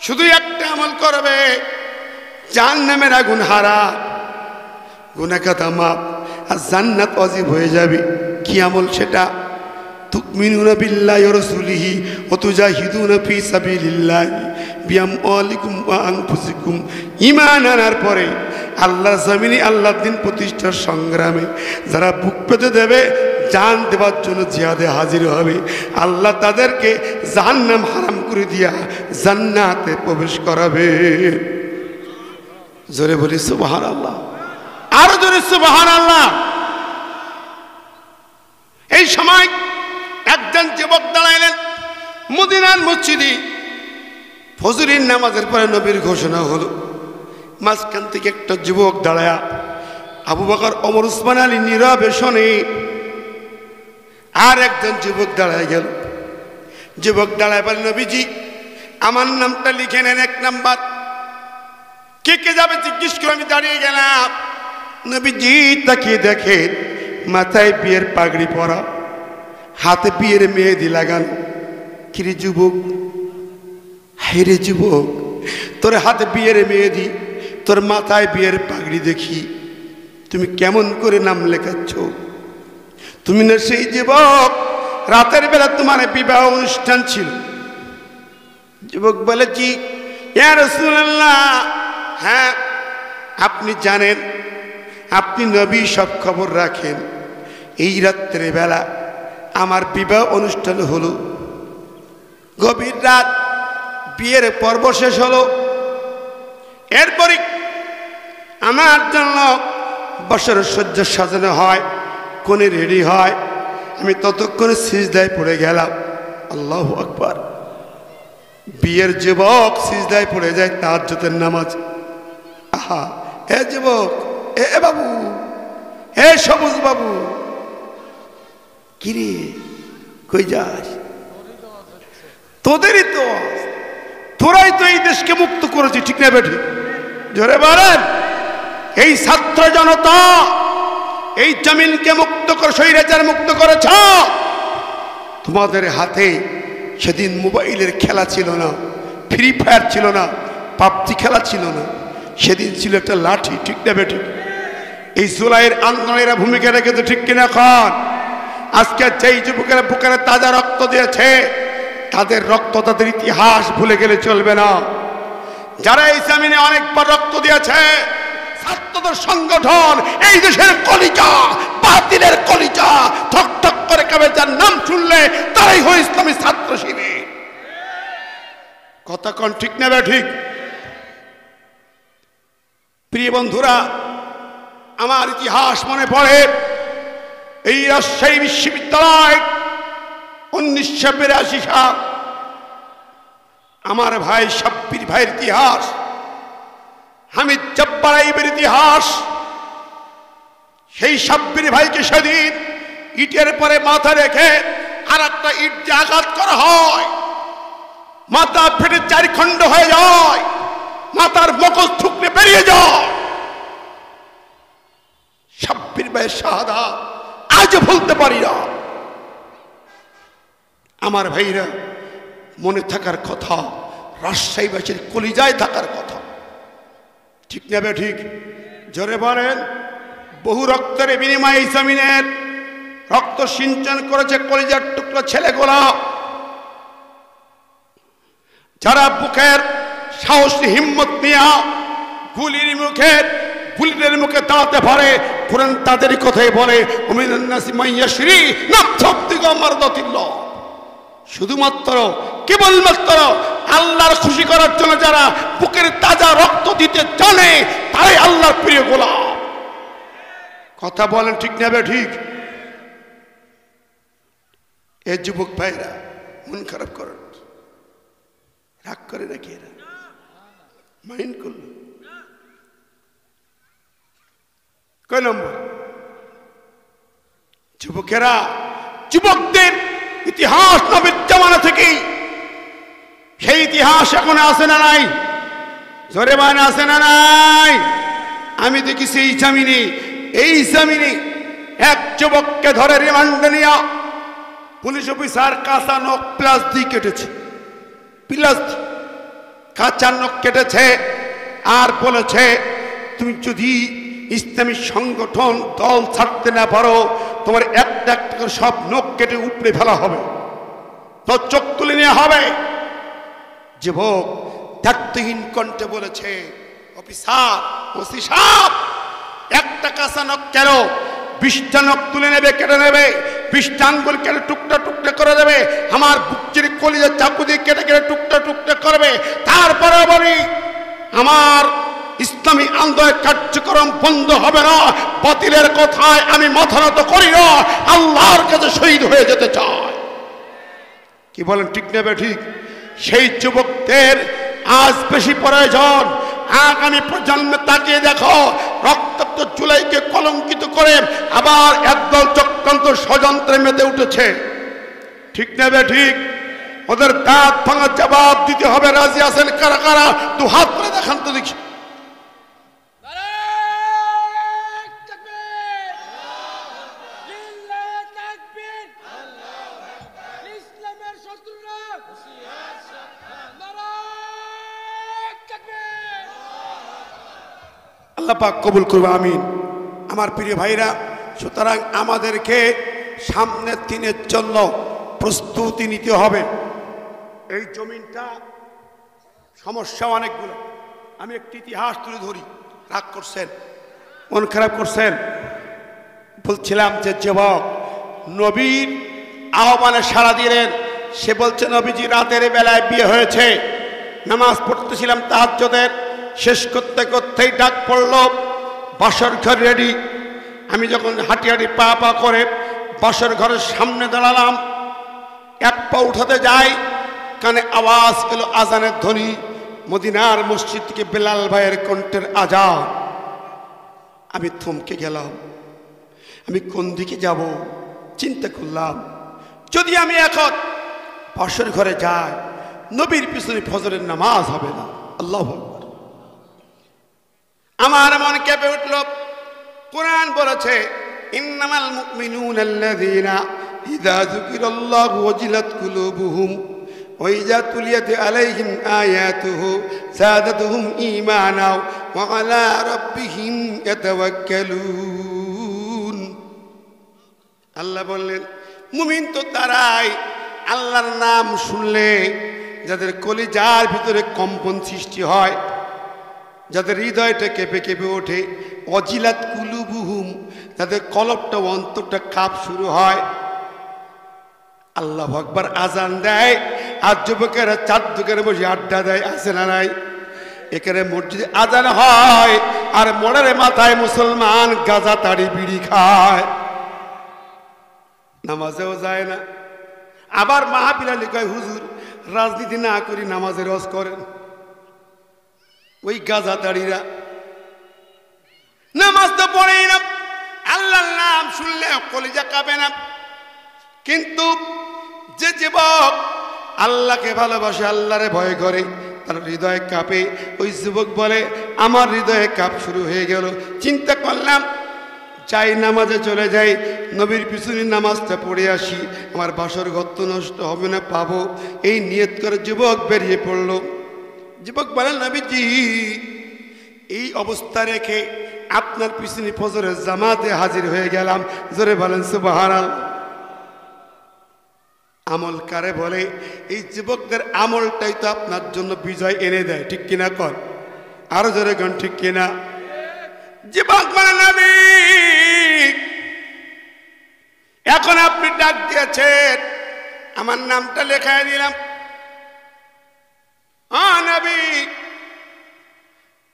শুধু একটা আমল করবে, জাহান্নামের আগুন হারাম, গুনাহ খাতা মাফ, আর জান্নাত ওয়াজিব হয়ে যাবে। কি আমল সেটা? তুমিনুনা বিল্লাহি ওয়া রাসূলিহি ওয়া তুজাহিদুনা ফি সাবিলিল্লাহি বিআমওয়ালিকুম ওয়া আনফুসিকুম। ঈমান আনার পরে আল্লাহর জমিনে আল্লাহর দ্বীন প্রতিষ্ঠার সংগ্রামে যারা বুক পেতে দেবে, জান দেওয়ার জন্য জিহাদে হাজির হবে, আল্লাহ তাদেরকে জাহান্নাম হারাম করে দিয়া জান্নাতে প্রবেশ করাবে। জোরে বলি সুবহানাল্লাহ, আরো জোরে সুবহানাল্লাহ। এই সময় একজন যুবক দাঁড়াইলেন মদিনার মসজিদে। ফজরের নামাজের পরে নবীর ঘোষণা হলো, মাঝখান থেকে একটা যুবক দাঁড়ায়া আবু বকর, ওমর, উসমান আলী নীরবে শোনে। আর একজন যুবক দাঁড়ায় গেল। যুবক দাঁড়ায় বলে, নবীজি আমার নামটা লিখে নেন 1 নাম্বার। কে কে যাবে জিজ্ঞেস করে আমি দাঁড়িয়ে গেলাম। নবীজি তাকিয়ে দেখে মাথায় বিয়ের পাগড়ি পরা, হাতে বিয়ের মেহেদি লাগানো। কিরে যুবক, হায়রে যুবক, তোর হাতে বিয়ের মেহেদি, তোর মাথায় বিয়ের পাগড়ি দেখি তুমি কেমন করে নাম লেখাচ্ছ? তুমি না সেই যুবক রাতের বেলা তোমার বিবাহ অনুষ্ঠান ছিল? যুবক বলে, কি ইয়া রাসূলুল্লাহ, হ্যাঁ আপনি জানেন, আপনি নবী, সব খবর রাখেন। এই রাত্রে বেলা আমার বিবাহ অনুষ্ঠান হলো। গভীর রাত, বিয়ের পর্ব শেষ হলো। এরপরে আমার জন্য বসর সজ্জা সাজানো হয়, কোণে রেডি হয়। আমি ততক্ষণে সিজদায় পড়ে গেলাম। আল্লাহু আকবার। বিয়ের যুবক সিজদায় পড়ে যায় তাহাজ্জুদের নামাজ। আহা, হে যুবক, এ বাবু, হে সবুজ বাবু, কিরে কই যাস? তোদেরই তো, তোরাই তো এই দেশকে মুক্ত করেছি, ঠিক না বেঠিক? জোরে বলেন। এই ছাত্র জনতা এই জমিনকে মুক্ত করে, স্বৈরাচার মুক্ত করেছ। তোমাদের হাতে সেদিন মোবাইলের খেলা ছিল না, ফ্রি ফায়ার ছিল না, পাবজি খেলা ছিল না। সেদিন ছিল একটা লাঠি, ঠিক না বেঠিক? এই জুলাইয়ের আন্দোলনেরা ভূমিকা রেখেছে, ঠিক কিনা? এখন আজকে যেই যুবকেরা বুকের তাজা রক্ত দিয়েছে, তাদের রক্ত, তাদের ইতিহাস ভুলে গেলে চলবে না। যারা এই জমিনে অনেকবার রক্ত দিয়েছে, ছাত্রদের সংগঠন, এই দেশের কলিজা, বাতিলের কলিজা, ঠক ঠক করে কাবে, যার নাম শুনলে তারাই হয় ইসলামী ছাত্র শিবির। কথা কোন ঠিক না ঠিক? প্রিয় বন্ধুরা, আমার ইতিহাস মনে পড়ে। এই রাজশাহী বিশ্ববিদ্যালয় 1982 সাল, আমার ভাই সাব্বির ভাইয়ের ইতিহাস, হামিদ জব্বার আইবের ইতিহাস। সেই সাব্বির ভাইকে সেদিন ইটের পরে মাথা রেখে আর একটা ইট দিয়ে আঘাত করা হয়, মাথা ফেটে 4 খণ্ড হয়ে যায়, মাথার মগজ ঠুকরে বেরিয়ে যায়। সাব্বির ভাইয়ের শাহাদাত আজ ভুলতে পারি না। আমার ভাইরা, মনে থাকার কথা, রাজশাহীবাসীর কলিজায় থাকার কথা, ঠিক না বে ঠিক? জোরে বলেন। বহু রক্তের বিনিময়ে এই জমিনের রক্ত সিঞ্চন করেছে কলিজার টুকরো ছেলেগুলা, যারা বুকের সাহসী হিম্মত নিয়ে গুলির মুখে দাঁড়াতে পারে। কোরআন তাদেরই কথাই বলে, ওমিনান নাসি মাইয়াশরি নাফসাবতিগা মারদাতিল্লাহ। শুধুমাত্র, কেবলমাত্র আল্লাহর খুশি করার জন্য যারা বুকের তাজা রক্ত দিতে জানে, তারাই আল্লাহর প্রিয় গোলাম। কথা বলেন, ঠিক না বে ঠিক? এ যুবক ভাইরা, মন খারাপ করেন, রাগ করে নাকি? এরা মাইন্ড করল কয় নম্বর? যুবকেরা, যুবকদের ইতিহাস নবীর জামানা থেকেই, সেই ইতিহাস এখন আছে না নাই? জোরে বান আছে না নাই? আমি দেখেছি এই জামিনে এক যুবককে ধরে রিমান্ডে নিয়ে পুলিশ অফিসার কাঁচা নখ প্লাস দিয়ে কেটেছে, কাঁচা নখ কেটেছে। আর বলেছে, তুমি যদি ইসলামী সংগঠন দল ছাড়তে না পারো, তোমার 1 একটা একটা করে সব নখ কেটে উপড়ে ফেলা হবে, তো চোখ তুলে নেওয়া হবে। যুবক দায়িত্বহীন কণ্ঠে বলেছে, অফিসার, ওসি সাহেব, একটা কাঁচা নখ কেন 20টা নখ তুলে নেবে, কেটে নেবে, 20টা আঙ্গুল কেটে টুকটা টুকটা করে দেবে, আমার বুকের কলিজা চাকু দিয়ে কেটে কেটে টুকটা টুকটা করবে। তারপরে বলি আমার ইসলামী আন্দোলন কার্যক্রম বন্ধ হবে না। বাতিলের কথায় আমি মাথা নত করি না, আল্লাহর কাছে শহীদ হয়ে যেতে চাই। কি বলেন, ঠিক নেবে? ঠিক। সেই যুবকদের আজ বেশি প্রয়োজন। আগামী প্রজন্মে তাকিয়ে দেখো, রক্তাক্ত জুলাইকে কলঙ্কিত করে আবার একদল চক্রান্ত ষড়যন্ত্রে মেতে উঠেছে। ঠিক নেবে? ঠিক। ওদের দাঁত ভাঙা জবাব দিতে হবে। রাজি আছেন কারা কারা? দু হাত করে দেখান তো দেখি। আল্লাহ পাক কবুল করবে, আমিন। আমার প্রিয় ভাইরা, সুতরাং আমাদেরকে সামনের দিনের জন্য প্রস্তুতি নিতে হবে। এই জমিনটা সমস্যা অনেকগুলো। আমি একটি ইতিহাস তুলে ধরি। রাগ করছেন? মন খারাপ করছেন? বলছিলাম যে যুবক নবীর আহ্বানে সাড়া দিলেন। সে বলছে, নবীজি রাতের বেলায় বিয়ে হয়েছে, নামাজ পড়তেছিলাম তাহাজ্জুদের, শেষ করতে করতেই ডাক পড়ল, বাসর ঘর রেডি। আমি যখন হাঁটি হাঁটি পা পা করে বাসর ঘরের সামনে দাঁড়ালাম, এক পা উঠাতে যাই, কানে আওয়াজ এলো আজানের ধ্বনি। মদিনার মসজিদ থেকে বেলাল ভাইয়ের কণ্ঠের আজান। আমি থমকে গেলাম। আমি কোন দিকে যাব চিন্তা করলাম। যদি আমি এখন বাসর ঘরে যাই, নবীর পিছনে ফজরের নামাজ হবে না। আল্লাহু আকবার। আমার মন কেঁপে উঠল। কোরআন বলেছে, ইন্নামাল মুমিনুনা আল্লাযীনা ইযা যুকিরাল্লাহু ওয়াজিলাত কুলুবুহুম ওয়া ইযা তুলিয়াত আলাইহিম আয়াতুহু যাদাতুহুম ঈমানা ওয়া আলা রাব্বিহিম ইয়াতাওয়াক্কালুন। আল্লাহ বললেন, মুমিন তো তারাই আল্লাহর নাম শুনলে যাদের কলিজার ভিতরে কম্পন সৃষ্টি হয়, যাদের হৃদয়টা কেঁপে কেঁপে ওঠে, অজিলাত কুলুবুহুম, যাদের কলবটা অন্তরটা কাঁপ শুরু হয়। আল্লাহু আকবার আজান দেয়, আর যুবকেরা চার দোকানে বসে আড্ডা দেয়। আছে না নাই? এখানে মসজিদে আজান হয়, আর মোড়ের মাথায় মুসলমান গাঁজা তাড়ি বিড়ি খায়, নামাজেও যায় না। আবার মাহফিলে কয়, হুজুর রাজনীতি না করি নামাজে রস করেন। ওই গাঁজা তাড়িরা নামাজ তো পড়েই না, আল্লাহর নাম শুনলে কলিজা কাঁপে না। কিন্তু যে যুবক আল্লাহকে ভালোবাসে, আল্লাহরে ভয় করে, তার হৃদয় কাঁপে। ওই যুবক বলে, আমার হৃদয়ে কাঁপ শুরু হয়ে গেল। চিন্তা করলাম, চাই নামাজে চলে যাই, নবীর পিছনে নামাজটা পড়ে আসি, আমার বাসর ঘর তো নষ্ট হবে না, পাবো। এই নিয়ত করে যুবক বেরিয়ে পড়ল। যুবক বলেন, নবীজি এই অবস্থা রেখে আপনার পিছনে ফজরের জামাতে হাজির হয়ে গেলাম। জোরে বলেন সুবহানাল্লাহ। আমল কারে বলে? এই যুবকদের আমলটাই তো আপনার জন্য বিজয় এনে দেয়। ঠিক কিনা কর? আরো জোরে গান, ঠিক কিনা? যুবক বলেন, নবী এখন আপনি ডাক দিয়েছেন, আমার নামটা লেখায় দিলাম। নবী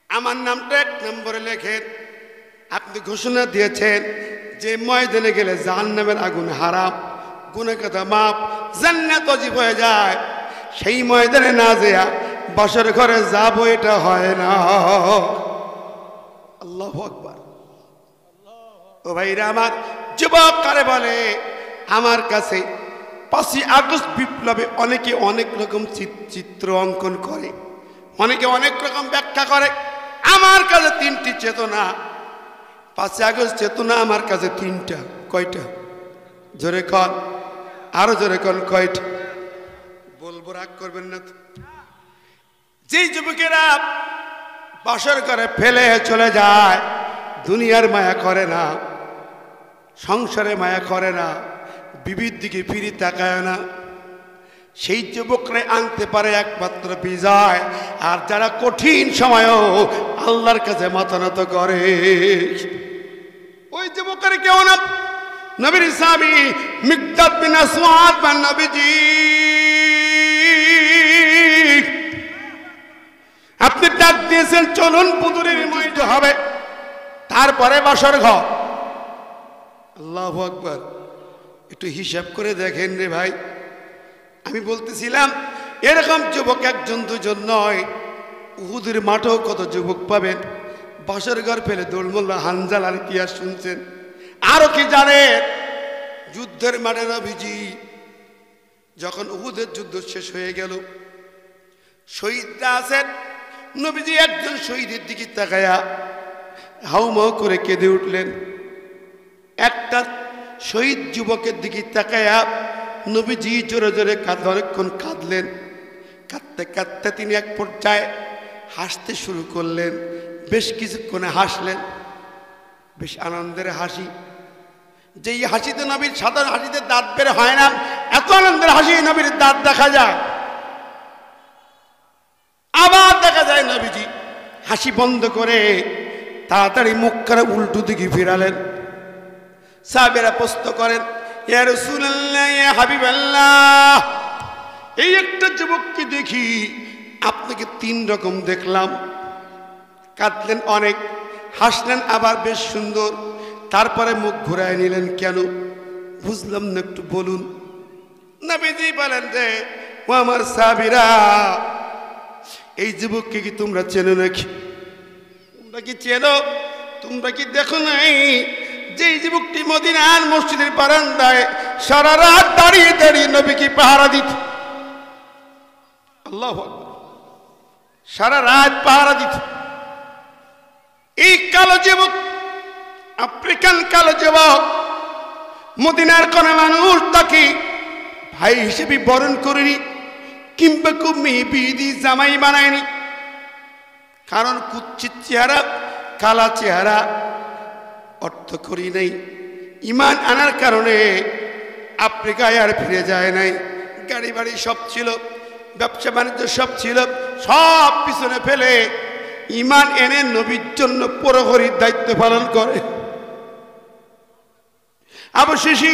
আমার নামটা 1 নম্বরে লেখেন। আপনি ঘোষণা দিয়েছেন যে ময়দানে গেলে জাহান্নামের আগুন হারাম, গুনাহ কথা মাপ, জান্নাত ওয়াজিব হয়ে যায়। সেই ময়দানে না যেয়া বাসর ঘরে যাব, এটা হয় না। আল্লাহু আকবার। ও ভাইরা আমার, যুবক কারে বলে? আমার কাছে 5ই আগস্ট বিপ্লবে অনেকে অনেক রকম চিত্র অঙ্কন করে, অনেকে অনেক রকম ব্যাখ্যা করে। আমার কাছে 3টি চেতনা। 5ই আগস্ট চেতনা আমার কাছে 3টা। কয়টা? জোরে কন, আরো জোরে কন, কয়টা? বলবো, রাগ করবেন না তো। যেই যুবকেরা বাসর করে ফেলে চলে যায়, দুনিয়ার মায়া করে না, সংসারে মায়া করে না, বিবির দিকে ফিরে তাকায় না, সেই যুবকরা আনতে পারে একমাত্র বিজয়। আর যারা কঠিন সময়ও আল্লাহর কাছে মাথা নত করে, ওই যুবকের কেউ না, নবীর সাহাবী মিকদাদ বিন আসওয়াদ বা নবীজি, আপনি ডাক দিয়েছেন চলুন পুতুরের মইজ হবে, তারপরে বাসর ঘর। আল্লাহু আকবার। একটু হিসাব করে দেখেন রে ভাই, আমি বলতেছিলাম এরকম যুবক একজন দুজন নয়, উহুদের মাঠেও কত যুবক পাবেন। বাসর ঘর ফেলে দৌড়মোল্লা হানজালার কি আর শুনছেন? আরো কি জানেন? যুদ্ধের মাঠে নবীজি যখন উহুদের যুদ্ধ শেষ হয়ে গেল, শহীদরা আছেন, নবীজি একজন শহীদের দিকে তাকায়া হাউমাউ করে কেঁদে উঠলেন। একটা শহীদ যুবকের দিকে তাকায়া নবীজি জোরে জোরে অনেকক্ষণ কাঁদলেন। কাঁদতে কাঁদতে তিনি এক পর্যায়ে হাসতে শুরু করলেন। বেশ কিছুক্ষণে হাসলেন, বেশ আনন্দের হাসি। যেই হাসিতে নবীর সাধারণ হাসিতে দাঁত বের হয় না, এত আনন্দের হাসি নবীর দাঁত দেখা যায়। আবার দেখা যায় নবীজি হাসি বন্ধ করে তাড়াতাড়ি মুখখানা উল্টো দিকে ফিরালেন। সাহাবীরা প্রশ্ন করেন, ইয়া রাসূলুল্লাহ, ইয়া হাবিবাল্লাহ, এই একটা যুবককে দেখি আপনাকে তিন রকম দেখলাম। কাঁদলেন অনেক, হাসলেন আবার বেশ সুন্দর, তারপরে মুখ ঘুরায় নিলেন কেন? বুঝলাম না, একটু বলুন। নবীজি বলেন যে, ও আমার সাহাবীরা, এই যুবককে কি তোমরা চেনো নাকি? তোমরা কি চেনো? তোমরা কি দেখো নাই যে যুবকটি মদিনার মসজিদের বারান্দায় সারা রাত দাঁড়িয়ে দাঁড়িয়ে নবীকে পাহারা দিত? আল্লাহু আকবার। সারা রাত পাহারা দিত। এই কালো যুবক, আফ্রিকান কালো যুবক, মদিনার কোন মানুষ তাকে ভাই হিসেবে বরণ করেনি, কিংবা খুব মেয়ে বিয়ে দিয়ে জামাই বানায়নি। কারণ কুচ্ছিত চেহারা, কালা চেহারা, অর্থ করি নাই। ইমান আনার কারণে আফ্রিকায় আর ফিরে যায় নাই। গাড়ি বাড়ি সব ছিল, ব্যবসা বাণিজ্য সব ছিল, সব পিছনে ফেলে ইমান এনে নবীর জন্য প্রহরীর দায়িত্ব পালন করে। অবশেষে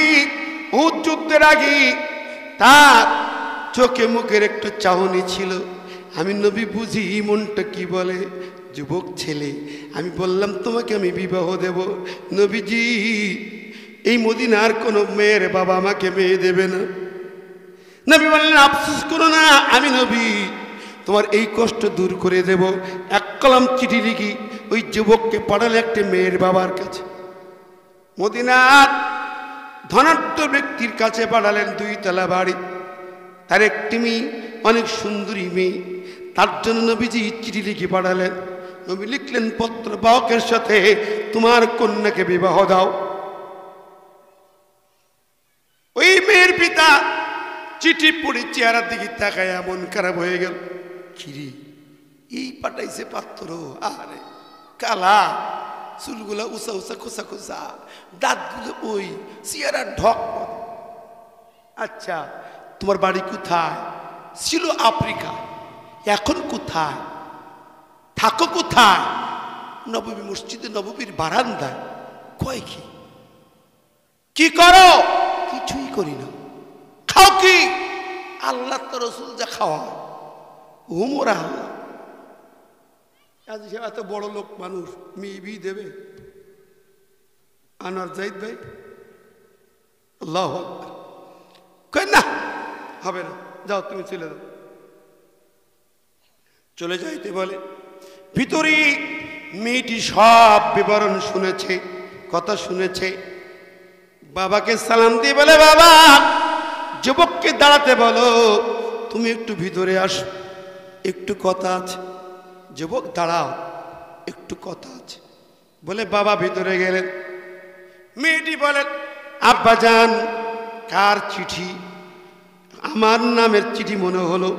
উহুদ যুদ্ধের আগে তার চোখে মুখের একটু চাহনি ছিল। আমি নবী বুঝি মনটা কি বলে। যুবক ছেলে, আমি বললাম তোমাকে আমি বিবাহ দেব। নবীজি, এই মদিনার কোনো মেয়ের বাবা আমাকে মেয়ে দেবে না। নবী বললেন, আফসোস করো না, আমি নবী তোমার এই কষ্ট দূর করে দেব। এক কলম চিঠি লিখি ওই যুবককে পাঠালে একটা মেয়ের বাবার কাছে। মদিনার ধনাঢ্য ব্যক্তির কাছে পাঠালেন, 2 তলা বাড়ি, তার একটি মেয়ে, অনেক সুন্দরী মেয়ে। তার জন্য নবীজি চিঠি লিখে পাঠালেন। নবী লিখলেন পত্র বাহকের সাথে, তোমার কন্যাকে বিবাহ দাও। ওই মেয়ের পিতা চিঠি পড়ে চেহারার দিকে তাকায় মন খারাপ হয়ে গেল। খিরি, এই পাঠাইছে পাত্র, আরে কালা, চুলগুলা উঁচা উঁচা খোসা খোসা, দাঁতগুলো ওই, চেহারা ঢক। আচ্ছা, তোমার বাড়ি কোথায়? ছিল আফ্রিকা, এখন কোথায় থাকো? কোথায়? নববী মসজিদে নববীর বারান্দায়। কয় কি করো? কিছুই করি না। খাও কি? আল্লাহ তো রসুল যা খাওয়া, ওমরা আল্লাহ। আজ এত বড় লোক মানুষ মেয়ে বিয়ে দেবে? আনোয়ার জাহিদ ভাই, আল্লাহু আকবার। কই না, হবে না, যাও তুমি চলে যাও। চলে যাইতে বলে। ভিতরে মেয়েটি সব বিবরণ শুনেছে, কথা শুনেছে। বাবাকে সালাম দিয়ে বলে, বাবা, যুবককে দাঁড়াতে বলো, তুমি একটু ভিতরে আসো, একটু কথা আছে। যুবক, দাঁড়াও, একটু কথা আছে বলে বাবা ভিতরে গেলেন। মেয়েটি বলেন, আব্বাজান, কার চিঠি? আমার নামের চিঠি মনে হলো,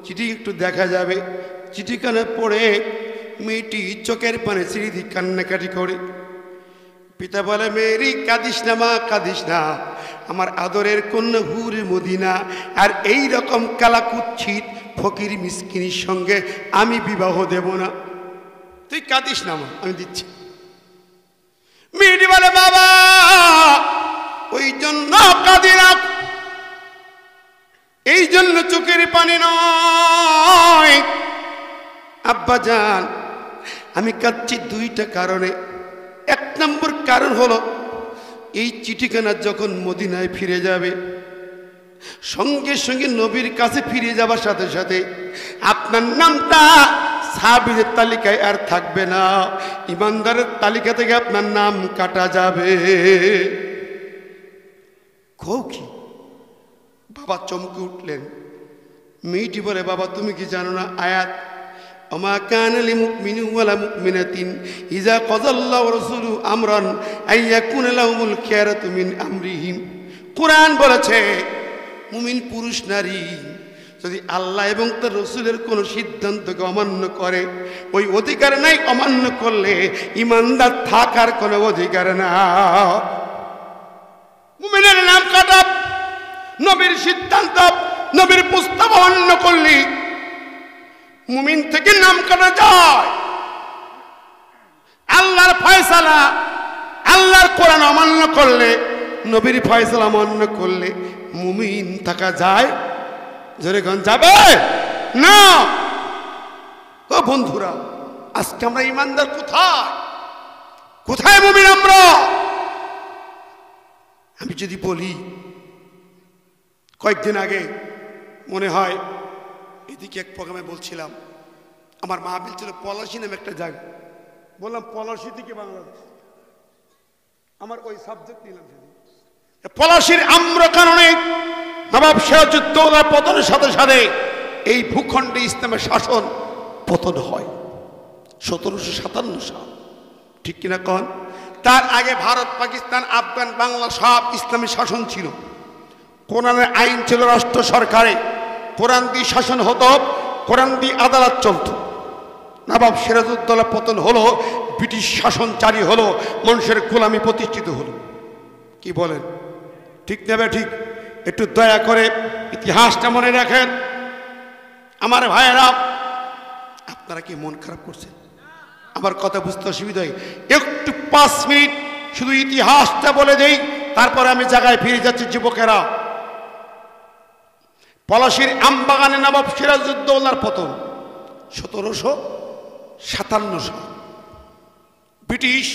চিঠি একটু দেখা যাবে। চিঠিখানে পড়ে মেয়েটি চোখের পানে ছিঁড়ি দিয়ে কান্নাকাটি করে। পিতা বলে, মেরি কাঁদিস না মা, কাঁদিস না, আমার আদরের কন্যা হুরে মদিনা, আর এই রকম কালাকুচ্ছিত ফকির মিসকিনের সঙ্গে আমি বিবাহ দেব না, তুই কাঁদিস না মা, আমি দিচ্ছি। মেয়েটি বলে, বাবা ওই জন্য কাঁদি না, এই জন্য চোখের পানি নয় আব্বা জান, আমি কাঁদছি দুইটা কারণে। এক নম্বর কারণ হলো, এই চিঠিখানা যখন মদিনায় ফিরে যাবে, সঙ্গে সঙ্গে নবীর কাছে ফিরে যাবার সাথে সাথে আপনার নামটা সাহাবীদের তালিকায় আর থাকবে না, ইমানদারের তালিকা থেকে আপনার নাম কাটা যাবে। কি বাবা চমকে উঠলেন। মেয়েটি বলে, বাবা তুমি কি জানো না আয়াত, ওমা কানা লিমুমিনিন ওয়ালা মুমিনাতিন ইযা কাযাল্লাহু ওয়া রাসূলুহু আমরান আইয়াকুনা লাহুমুল খিয়ারাতু মিন আমরিহিম। কোরআন বলেছে, মুমিন পুরুষ নারী যদি আল্লাহ এবং তার রাসূলের কোনো সিদ্ধান্তকে অমান্য করে, ওই অধিকার নাই অমান্য করলে ইমানদার থাকার কোনো অধিকার না। মুমিনের নাম কাটা, নবীর সিদ্ধান্ত নবীর প্রস্তাব অমান্য করলি মুমিন থেকে নাম কাটা যায়। আল্লাহর ফয়সালা, আল্লাহর কোরআন অমান্য করলে, নবীর ফয়সালা অমান্য করলে মুমিন থাকা যায়? জোরে গান যাবে না। ও বন্ধুরা, আজকে আমরা ইমানদার কোথায়? কোথায় মুমিন আমরা? আমি যদি বলি, কয়েকদিন আগে মনে হয় এদিকে এক প্রোগ্রামে বলছিলাম, আমার মাহফিল ছিল পলাশী নামে একটা জায়গা, বললাম পলাশী থেকে বাংলাদেশ, আমার ওই সাবজেক্ট নিলাম। পলাশীর আম্র কারণে নবাব সিরাজউদ্দৌলার পতনের সাথে সাথে এই ভূখণ্ডে ইসলামের শাসন পতন হয় 1757 সাল, ঠিক কিনা কন? তার আগে ভারত, পাকিস্তান, আফগান, বাংলা সব ইসলামী শাসন ছিল। কোরআনের আইন ছিল রাষ্ট্র সরকারে, কোরআন দিয়ে শাসন হতো, কোরআন দিয়ে আদালত চলত। নবাব সিরাজউদ্দৌলার পতন হলো, ব্রিটিশ শাসন জারি হলো, মানুষের গোলামি প্রতিষ্ঠিত হলো। কি বলেন, ঠিক নেবে? ঠিক। একটু দয়া করে ইতিহাসটা মনে রাখেন আমার ভাইয়েরা। আপনারা কি মন খারাপ করছেন? আমার কথা বুঝতে অসুবিধা হয়? একটু 5 মিনিট শুধু ইতিহাসটা বলে দেই, তারপরে আমি জায়গায় ফিরে যাচ্ছি। যুবকেরা, পলাশীর আমবাগানে নবাব সিরাজউদ্দৌলার পতন 1757 সাল। ব্রিটিশ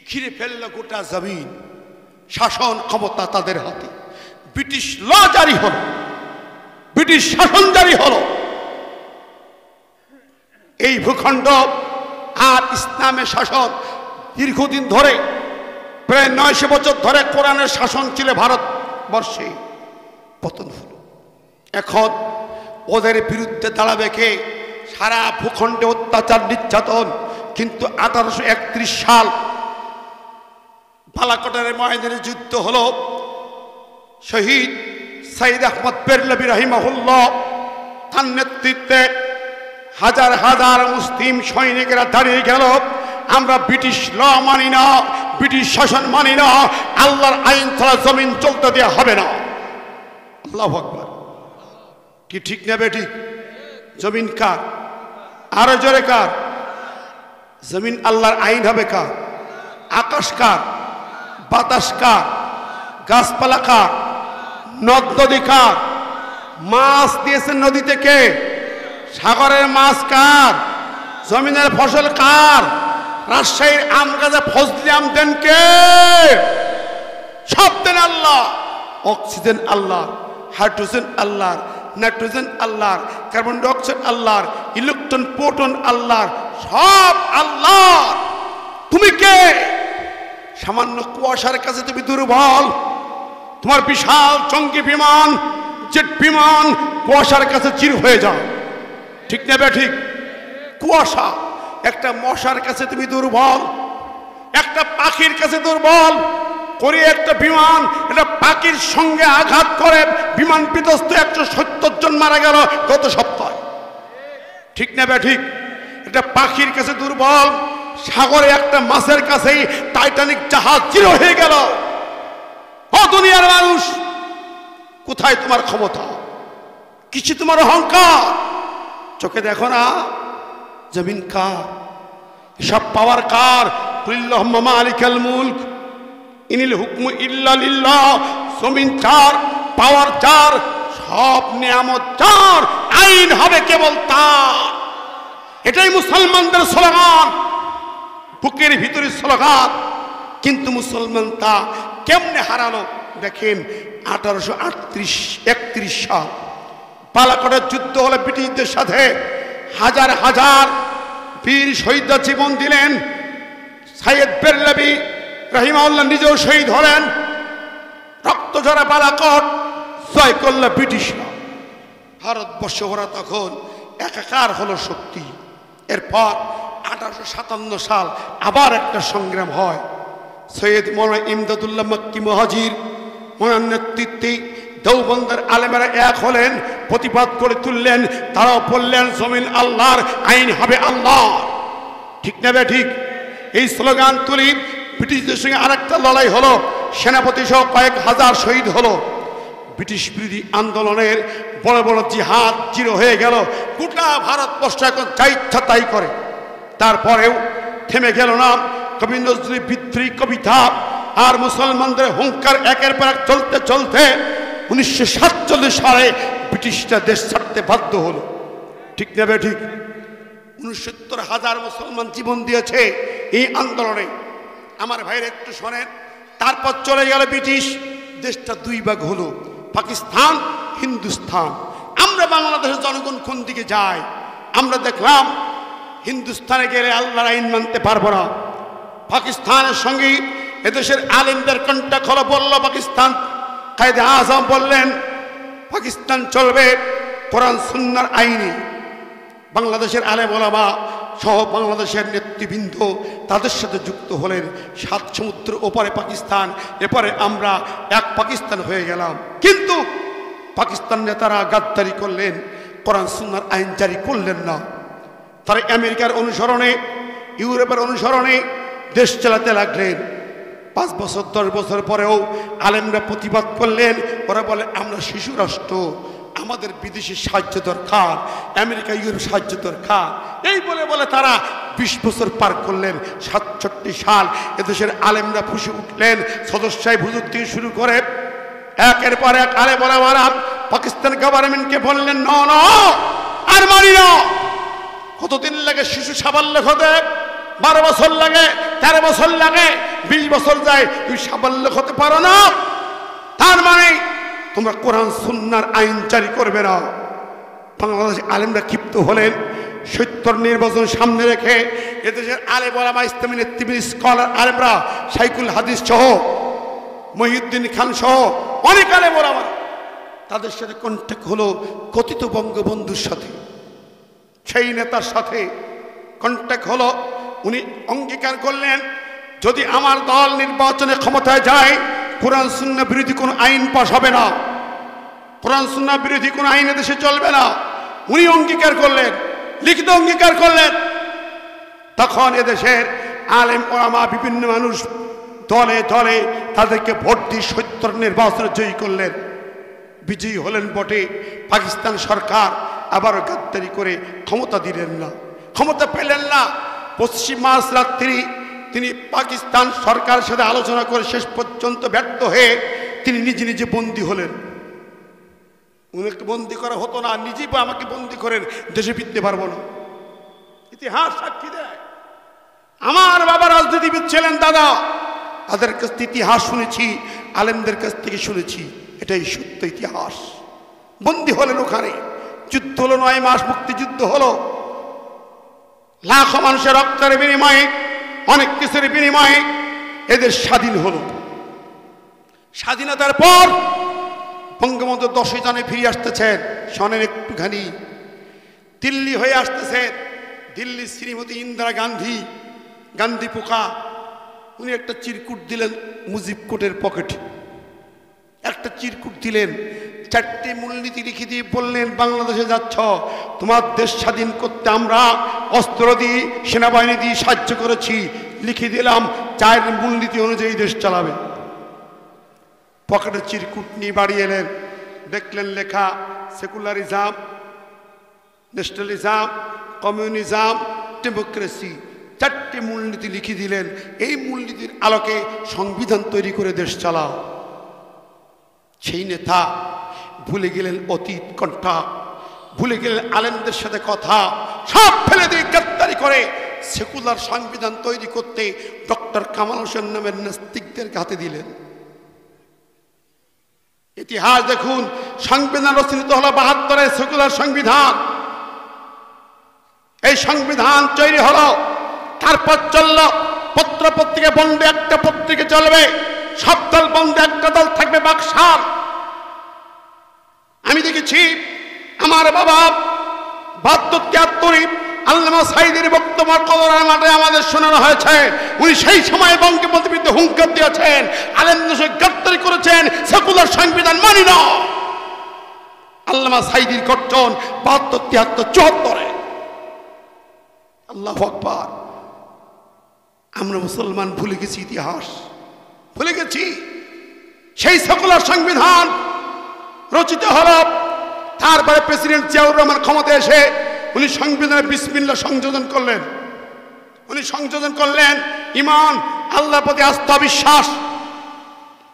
ঘিরে ফেলল গোটা জমিন, শাসন ক্ষমতা তাদের হাতে। ব্রিটিশ ল জারি হল, ব্রিটিশ শাসন জারি হল। এই ভূখণ্ড আর ইসলামের শাসন দীর্ঘদিন ধরে, প্রায় 900 বছর ধরে কোরআনের শাসন ছিল ভারতবর্ষে, পতন হল। এখন ওদের বিরুদ্ধে দাঁড়াবে কে? সারা ভূখণ্ডে অত্যাচার নির্যাতন। কিন্তু 1831 সাল বালাকোটের ময়দানে যুদ্ধ হলো। শহীদ সাইদ আহমদ বেরলভী রাহিমাহুল্লাহ, তার নেতৃত্বে হাজার হাজার মুসলিম সৈনিকেরা দাঁড়িয়ে গেল, আমরা ব্রিটিশ ল মানি না, ব্রিটিশ শাসন মানি না, আল্লাহর আইন ছাড়া জমিন চলতে দেওয়া হবে না। আল্লাহু আকবার। কি ঠিক নেবে? ঠিক। জমিন কার? আরো জোরে কার? জমিন আল্লাহর আইন হবে কার? আকাশ কার? বাতাস কার? গাছপালা কার? নদ নদী কার? মাছ দিয়েছেন নদী থেকে, সাগরের মাছ কার? জমিনের ফসল কার? রাজশাহীর আম গাছে ফজলি আম দেন কে? সব দেন আল্লাহ। অক্সিজেন আল্লাহর, হাইড্রোজেন আল্লাহর, নাইট্রোজেন আল্লাহর, কার্বন ডাইঅক্সাইড আল্লাহর, ইলেকট্রন প্রোটন আল্লাহর, সব আল্লাহর। তুমি কে? সামান্য কুয়াশার কাছে তুমি দুর্বল। তোমার বিশাল জঙ্গি বিমান, জেট বিমান কুয়াশার কাছে চির হয়ে যাও। ঠিক নেবে? ঠিক। কুয়াশা একটা মশার কাছে তুমি দুর্বল, একটা পাখির কাছে দুর্বল। করে একটা বিমান একটা পাখির সঙ্গে আঘাত করে বিমান বিধ্বস্ত, 170 জন মারা গেল গত সপ্তাহে। ঠিক নেবে? ঠিক। একটা পাখির কাছে দুর্বল, সাগরে একটা মাছের কাছেই টাইটানিক জাহাজ চির হয়ে গেল। ও দুনিয়ার মানুষ, কোথায় তোমার ক্ষমতা? কিছু তোমার অহংকার? চোখে দেখো না জমিন কার, সব পাওয়ার কার? কুল্লাহুম্মা মালিকাল মুলক ইনিল হুকমু ইল্লা লিল্লাহ। জমিন চার, পাওয়ার চার, সব নিয়ামত চার, আইন হবে কেবল তার। এটাই মুসলমানদের স্লোগান, বুকের ভিতরে স্লোগান। কিন্তু মুসলমান তা কেমনে হারালো দেখেন। 1831 সাল পালাকোটের যুদ্ধ হলে ব্রিটিশদের সাথে হাজার হাজার বীর শহীদরা জীবন দিলেন। সাইয়েদ বেরলভী রাহিমাহুল্লাহ নিজেও শহীদ হলেন। রক্ত ঝরা বালাকোট জয় করল ব্রিটিশরা। ভারতবর্ষ ওরা তখন একাকার হলো শক্তি। এরপর 1857 সাল আবার একটা সংগ্রাম হয়। সৈয়দ মৌলানা ইমদাদুল্লাহ মক্কি মুহাজির ওনার নেতৃত্বে দেওবন্দের আলেমেরা এক হলেন, প্রতিবাদ করে তুললেন। তারাও বললেন জমিন আল্লাহর, আইন হবে আল্লাহ। ঠিক না ঠিক? এই স্লোগান তুলি ব্রিটিশদের সঙ্গে আরেকটা লড়াই হলো, সেনাপতি সহ কয়েক হাজার শহীদ হলো। ব্রিটিশ বিরোধী আন্দোলনের বড় বড় জিহাদ চির হয়ে গেল। গোটা ভারতবর্ষ এখন যা ইচ্ছা তাই করে। তারপরেও থেমে গেল না কবি নজরুলের বিদ্রোহী কবিতা আর মুসলমানদের হুঙ্কার একের পর এক চলতে চলতে 1947 সালে ব্রিটিশরা দেশ ছাড়তে বাধ্য হলো। ঠিক না ঠিক? 69,000 মুসলমান জীবন দিয়েছে এই আন্দোলনে। আমার ভাইয়ের একটু শোনেন। তারপর চলে গেল ব্রিটিশ, দেশটা দুই ভাগ হলো, পাকিস্তান, হিন্দুস্তান। আমরা বাংলাদেশের জনগণ কোন দিকে যায়? আমরা দেখলাম হিন্দুস্তানে গেলে আল্লাহর আইন মানতে পারবো না। পাকিস্তানের সঙ্গে এদেশের আলেমদের কন্ট্যাক্ট হলো, বলল পাকিস্তান, কায়েদে আজম বললেন পাকিস্তান চলবে কোরআন সুন্নাহর আইনে। বাংলাদেশের আলেম ওলামা সহ বাংলাদেশের নেতৃবৃন্দ তাদের সাথে যুক্ত হলেন। 7 সমুদ্র ওপারে পাকিস্তান, এপারে আমরা এক পাকিস্তান হয়ে গেলাম। কিন্তু পাকিস্তান নেতারা গাদ্দারি করলেন, কোরআন সুন্নাহর আইন জারি করলেন না। তারা আমেরিকার অনুসরণে, ইউরোপের অনুসরণে দেশ চালাতে লাগলেন। 5 বছর 10 বছর পরেও আলেমরা প্রতিবাদ করলেন। ওরা বলে আমরা শিশু রাষ্ট্র, আমাদের বিদেশি সাহায্য দরকার, আমেরিকা ইউরোপ সাহায্য দরকার। এই বলে বলে তারা 20 বছর পার করলেন। 67 সাল এদেশের আলেমরা ফুসে উঠলেন। সদস্যায় হুজুর থেকে শুরু করে একের পর এক আলেম ওলামারা পাকিস্তান গভর্নমেন্টকে বললেন না না আর মানি না। কতদিন লাগে শিশু সাবাল্য হতে? 12 বছর লাগে, 13 বছর লাগে, 20 বছর যায়, তুই সাবাল্য হতে পারো না? তার মানে তোমরা কোরআন সুন্নাহর আইন জারি করবে না। বাংলাদেশ আলেমরা ক্ষিপ্ত হলেন। 70 নির্বাচন সামনে রেখে এদেশের আলেম ওলামা, ইসলামী নেতৃবৃন্দ, স্কলার আলেমরা, শাইখুল হাদিস সহ, মহিউদ্দিন খান সহ অনেক আলেম ওলামা, তাদের সাথে কন্ট্যাক্ট হলো কথিত বঙ্গবন্ধুর সাথে। সেই নেতার সাথে কন্ট্যাক্ট হলো। উনি অঙ্গীকার করলেন যদি আমার দল নির্বাচনে ক্ষমতায় যায় কোরআন সুন্নাহ বিরোধী কোনো আইন পাস হবে না, কোরআন সুন্নাহ বিরোধী কোনো আইন দেশে চলবে না। উনি অঙ্গীকার করলেন, লিখিত অঙ্গীকার করলেন। তখন এদেশের আলেম ওলামা বিভিন্ন মানুষ দলে দলে তাদেরকে ভোট দিয়ে 70 নির্বাচনে জয়ী করলেন। বিজয়ী হলেন বটে, পাকিস্তান সরকার আবারও গাদ্দারি করে ক্ষমতা দিলেন না, ক্ষমতা পেলেন না। 25 মার্চ রাত্রি তিনি পাকিস্তান সরকারের সাথে আলোচনা করে শেষ পর্যন্ত ব্যর্থ হয়ে তিনি নিজে নিজে বন্দী হলেন। উনাকে বন্দী করা হতো না, নিজেই আমাকে বন্দী করেন, দেশে ফিরতে পারবো না। ইতিহাস সাক্ষী দেয়। আমার বাবা রাজনীতিবিদ ছিলেন, দাদা, তাদের কাছ থেকে ইতিহাস শুনেছি, আলেমদের কাছ থেকে শুনেছি, এটাই সত্য ইতিহাস। বন্দী হলেন ওখানে, যুদ্ধ হলো 9 মাস, মুক্তিযুদ্ধ হলো, লাখো মানুষের রক্তের বিনিময়ে, অনেক কিছুর বিনিময়ে এদের স্বাধীন হলো। স্বাধীনতার পর বঙ্গবন্ধু 10 জানে ফিরে আসতেছেন। শোনেন একটুখানি, দিল্লি হয়ে আসতেছেন। দিল্লি শ্রীমতী ইন্দিরা গান্ধী, গান্ধী পোকা, উনি একটা চিরকুট দিলেন মুজিব কোটের পকেটে, একটা চিরকুট দিলেন। চারটি মূলনীতি লিখে দিয়ে বললেন, বাংলাদেশে যাচ্ছ, তোমার দেশ স্বাধীন করতে আমরা অস্ত্র দিয়ে সেনাবাহিনী দিয়ে সাহায্য করেছি, লিখে দিলাম 4 মূলনীতি অনুযায়ী দেশ চালাবে। পকেটে চিরকুট নিয়ে বাড়ি এলেন, দেখলেন লেখা সেকুলারিজম, ন্যাশনালিজম, কমিউনিজম, ডেমোক্রেসি। 4টি মূলনীতি লিখে দিলেন, এই মূলনীতির আলোকে সংবিধান তৈরি করে দেশ চালাও। সেই নেতা ভুলে গেলেন অতীত কণ্ঠা, ভুলে গেলেন আলেমদের সাথে কথা, সব ফেলে দিয়ে গ্রেফতারি করে সেকুলার সংবিধান তৈরি করতে ডক্টর কামাল হোসেন নামের নাস্তিকদের হাতে দিলেন। ইতিহাস দেখুন, সংবিধান রচিত হলো 72-এর সেকুলার সংবিধান। এই সংবিধান তৈরি হলো, তারপর চলল পত্র পত্রিকা বন্ধে একটা পত্রিকা চলবে, সব দল বন্ধে একটা দল থাকবে, বাকশাল। আমি দেখেছি আমার বাবা 72-73 আল্লামা সাঈদীর বক্তব্য কবরের মাঠে আমাদের শোনানো হয়েছে। উনি সেই সময় বঙ্গবন্ধুর বিরুদ্ধে হুঙ্কার দিয়েছেন, আলেমদের গ্রেফতারি করেছেন, সেকুলার সংবিধান মানি না। আল্লামা সাঈদীর গর্জন 72-73-74-এ। আল্লাহু আকবার। আমরা মুসলমান ভুলে গেছি ইতিহাস, ভুলে গেছি। সেই সেকুলার সংবিধান রচিত হল, তারপরে প্রেসিডেন্ট জিয়াউর রহমান ক্ষমতায় এসে উনি সংবিধানে বিসমিল্লাহ সংযোজন করলেন। উনি সংযোজন করলেন ঈমান, আল্লাহর প্রতি আস্থা বিশ্বাস।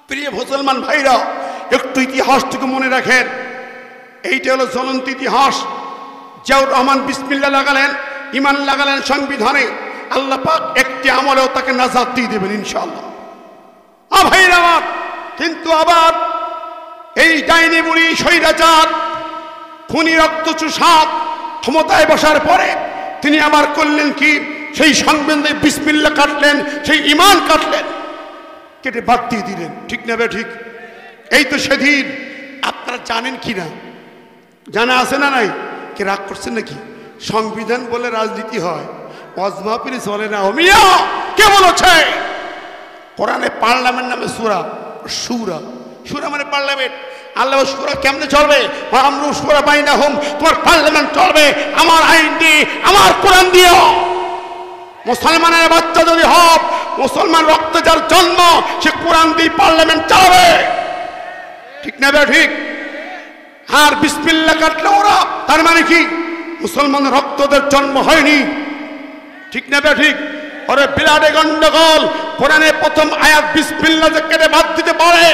প্রিয় মুসলমান ভাইরা, একটু ইতিহাসটুকু মনে রাখেন, এইটা হলো জ্বলন্ত ইতিহাস। জিয়াউর রহমান বিসমিল্লাহ লাগালেন, ঈমান লাগালেন সংবিধানে, আল্লাহ পাক একটি আমলেও তাকে নাজাত দিয়ে দেবেন ইনশাআল্লাহ। ভাইরা আমার, কিন্তু আবার এই ডাইনি বুড়ি স্বৈরাচার খুনি রক্তচোষা ক্ষমতায় বসার পরে তিনি আবার করলেন কি, সেই সংবিধানে বিসমিল্লাহ কাটলেন, সেই ঈমান কাটলেন, কেটে বাদ দিয়ে দিলেন। ঠিক না বে ঠিক? এই তো সেদিন, আপনারা জানেন কি না, জানা আছে না নাই? কে রাগ করছেন নাকি? সংবিধান বলে রাজনীতি হয়, অজমাপিরি চলে না। মিয়া কে বলেছে? কোরআনে পার্লামেন্ট নামে সূরা, সূরা, সূরা মানে পার্লামেন্ট। আল্লাহ সূরা কেমনে চলবে? আমরু সূরা বাইনাহুম, তোমার পার্লামেন্ট চলবে আমার আইন দিয়ে, আমার কোরআন দিয়ে। মুসলমানের বাচ্চা যদি হব, মুসলমান রক্তে যার জন্ম, সে কোরআন দিয়ে পার্লামেন্ট চালাবে। ঠিক না বে ঠিক? আর বিসমিল্লাহ কাটলে ওরা, তার মানে কি মুসলমানের রক্তদের জন্ম হয়নি। ঠিক না বে ঠিক? ওরে বিরাটে গন্ডগোল। কোরআনে প্রথম আয়াত বিসমিল্লাহ যে কেটে বাদ দিতে পারে,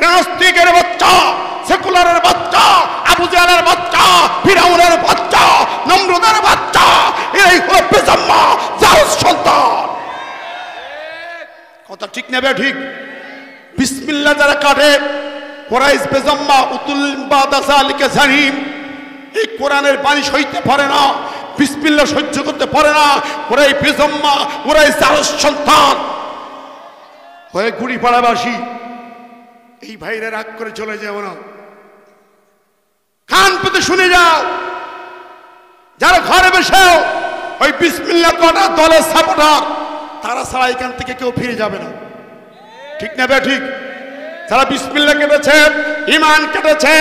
নাস্তিকের বাচ্চা, সেকুলারের বাচ্চা, আবু জাহলের বাচ্চা, ফিরাউনের বাচ্চা, নমরুদের বাচ্চা, এই হলো বেজম্মা জাউস সন্তান। কথা ঠিক না বে ঠিক? বিসমিল্লাহ যারা কাটে, কোরাইশ বেজম্মা উতুল বাদা যালিকা জানিম, এই কোরআনের বাণী সইতে পারে না, বিসমিল্লাহ সহ্য করতে পারে না। ওরাই বেজম্মা, ওরাই জাউস সন্তান হয়ে গুড়িপাড়াবাসী। এই ভাইরা রাগ করে চলে যাও না, কান পেতে শুনে যাও। যারা ঘরে বসেও ওই বিসমিল্লাহ কটা দলের সাপোর্টার, তারা ছাড়া এখান থেকে কেউ ফিরে যাবে না। ঠিক না বে ঠিক? যারা বিসমিল্লাহ কেটেছে, ঈমান কেটেছে,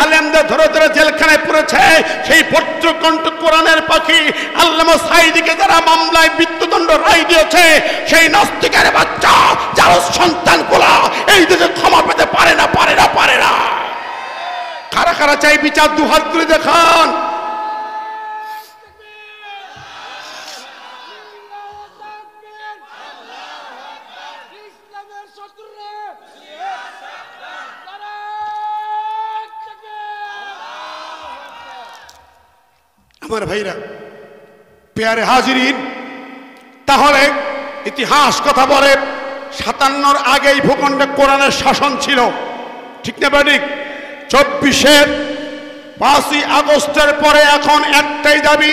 আলেমদের ধরে ধরে জেলখানায় পড়েছে, সেই পত্রকণ্ঠ কোরআনের পাখি আল্লামা সাঈদীকে যারা মামলায় মৃত্যুদণ্ড রায় দিয়েছে, সেই নাস্তিকের বাচ্চা যারা সন্তানগুলা এই দেশে ক্ষমা পেতে পারে না, পারে না, পারে না। কারা কারা চাই বিচার? দুহাত তুলে দেখান। আমার ভাইরা, পেয়ারে হাজিরিন, তাহলে ইতিহাস কথা বলে 57-র আগেই ভূখণ্ডে কোরআনের শাসন ছিল। ঠিক না ঠিক? 24-এর 5ই আগস্টের পরে এখন একটাই দাবি,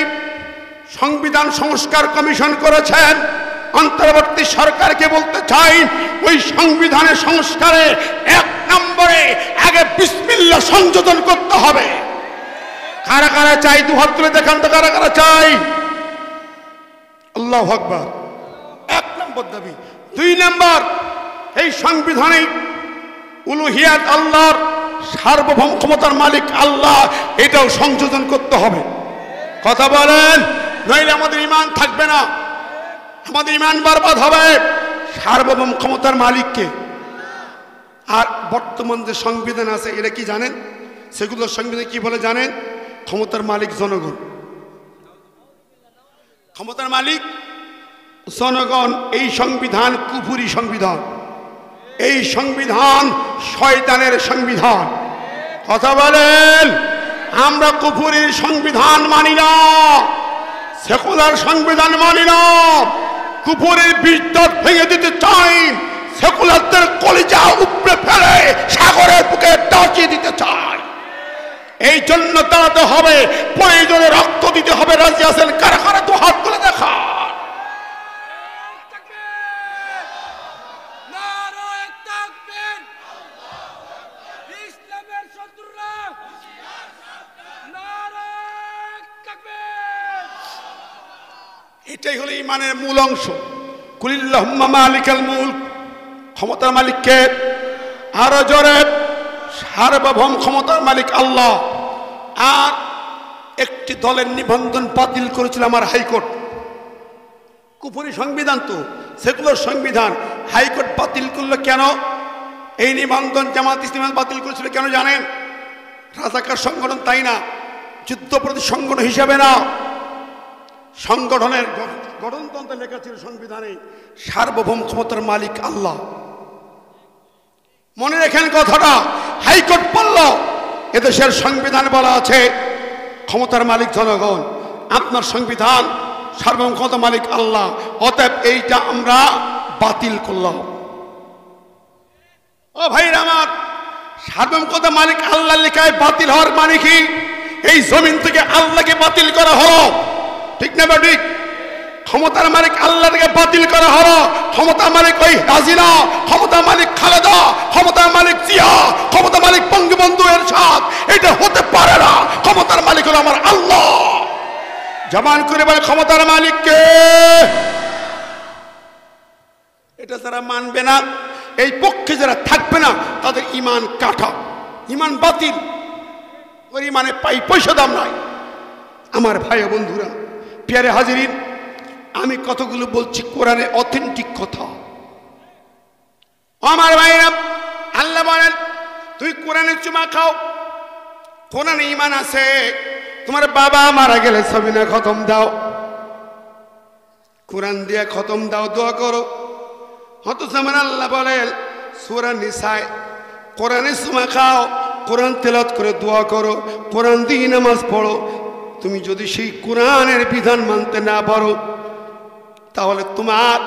সংবিধান সংস্কার কমিশন করেছেন, অন্তর্বর্তী সরকারকে বলতে চাই, ওই সংবিধানের সংস্কারে 1 নম্বরে আগে বিসমিল্লাহ সংযোজন করতে হবে। কারা কারা চাই? দুহাত তুলে দেখান তো, কারা কারা চাই? আল্লাহু আকবার। 1 নম্বর দাবি। 2 নম্বর, এই সংবিধানে উলুহিয়াত আল্লাহর, সার্বভৌম ক্ষমতার মালিক আল্লাহ, এটাও সংযোজন করতে হবে। কথা বলেন, নইলে আমাদের ঈমান থাকবে না, আমাদের ঈমান বরবাদ হবে। সার্বভৌম ক্ষমতার মালিককে। আর বর্তমান যে সংবিধান আছে এটা কি জানেন? সেগুলোর সংবিধান কি বলে জানেন? ক্ষমতার মালিক জনগণ, ক্ষমতার মালিক জনগণ। এই সংবিধান কুফরি সংবিধান, এই সংবিধান শয়তানের সংবিধান। কথা বলেন, আমরা কুফরির সংবিধান মানি না, সেকুলার সংবিধান মানি না। কুফরির বিদ্যুৎ ভেঙে দিতে চাই, সেকুলারদের কলিজা উপড়ে ফেলে সাগরের বুকে ডাকিয়ে দিতে চাই। এই জন্য দাঁড়াতে হবে, প্রয়োজনে রক্ত দিতে হবে। রাজি আছেন কারা কারা? তো হাত তুলে দেখা। এটাই হলো ঈমানের মূল অংশ। কুলিল্লাহুম্মা মালিকাল মুলক, ক্ষমতার মালিককে। আরো জোরে, সার্বভৌম ক্ষমতার মালিক আল্লাহ। আর একটি দলের নিবন্ধন বাতিল করেছিল আমার হাইকোর্ট। কুফরি সংবিধান তো, সেকুলার সংবিধান, হাইকোর্ট বাতিল করলো কেন? এই নিবন্ধন জামাত ইসলামী বাতিল করেছিল কেন জানেন? রাজাকার সংগঠন তাই না, যুদ্ধপ্রতি সংগঠন হিসাবে না। সংগঠনের গঠনতন্ত্রে লেখা ছিল সংবিধানে সার্বভৌম ক্ষমতার মালিক আল্লাহ। মনে রেখেন কথাটা। হাইকোর্ট বলল এদেশের সংবিধান বলা আছে ক্ষমতার মালিক জনগণ, আপনার সংবিধান সার্বভৌম ক্ষমতার মালিক আল্লাহ, অতএব এইটা আমরা বাতিল করলাম। ও ভাইরা আমার, সার্বভৌম ক্ষমতার মালিক আল্লাহ লেখায় বাতিল হওয়ার মানে কি? এই জমিন থেকে আল্লাহকে বাতিল করা হলো, ঠিক না ঠিক? ক্ষমতার মালিক আল্লাহকে বাতিল করা হলো। ক্ষমতার মালিক ওই হাসিনা, ক্ষমতার মালিক খালেদা, ক্ষমতার মালিক জিয়া, ক্ষমতার মালিক বঙ্গবন্ধু এরশাদ, এটা হতে পারে না। ক্ষমতার মালিক হলো আমার আল্লাহ। জবান করে বলে ক্ষমতার মালিককে। এটা যারা মানবে না, এই পক্ষে যারা থাকবে না, তাদের ঈমান কাটা, ঈমান বাতিল। ওই ঈমানে পয়সা দাম নাই। আমার ভাই ও বন্ধুরা, প্যারে হাজিরিন, আমি কতগুলো বলছি কোরআনে অথেন্টিক কথা। আমার ভাইরা, আল্লাহ বলেন তুই কোরআনে চুমা খাও, কোরআনে ঈমান আছে। তোমার বাবা মারা গেলে সবিনা খতম দাও, কোরআন দিয়ে খতম দাও, দোয়া করো। অথচ আমার আল্লাহ বলেন সূরা নিসায় কোরআনে চুমা খাও, কোরআন তেলাওয়াত করে দোয়া করো, কোরআন দিয়ে নামাজ পড়ো। তুমি যদি সেই কোরআনের বিধান মানতে না পারো, তাহলে তোমার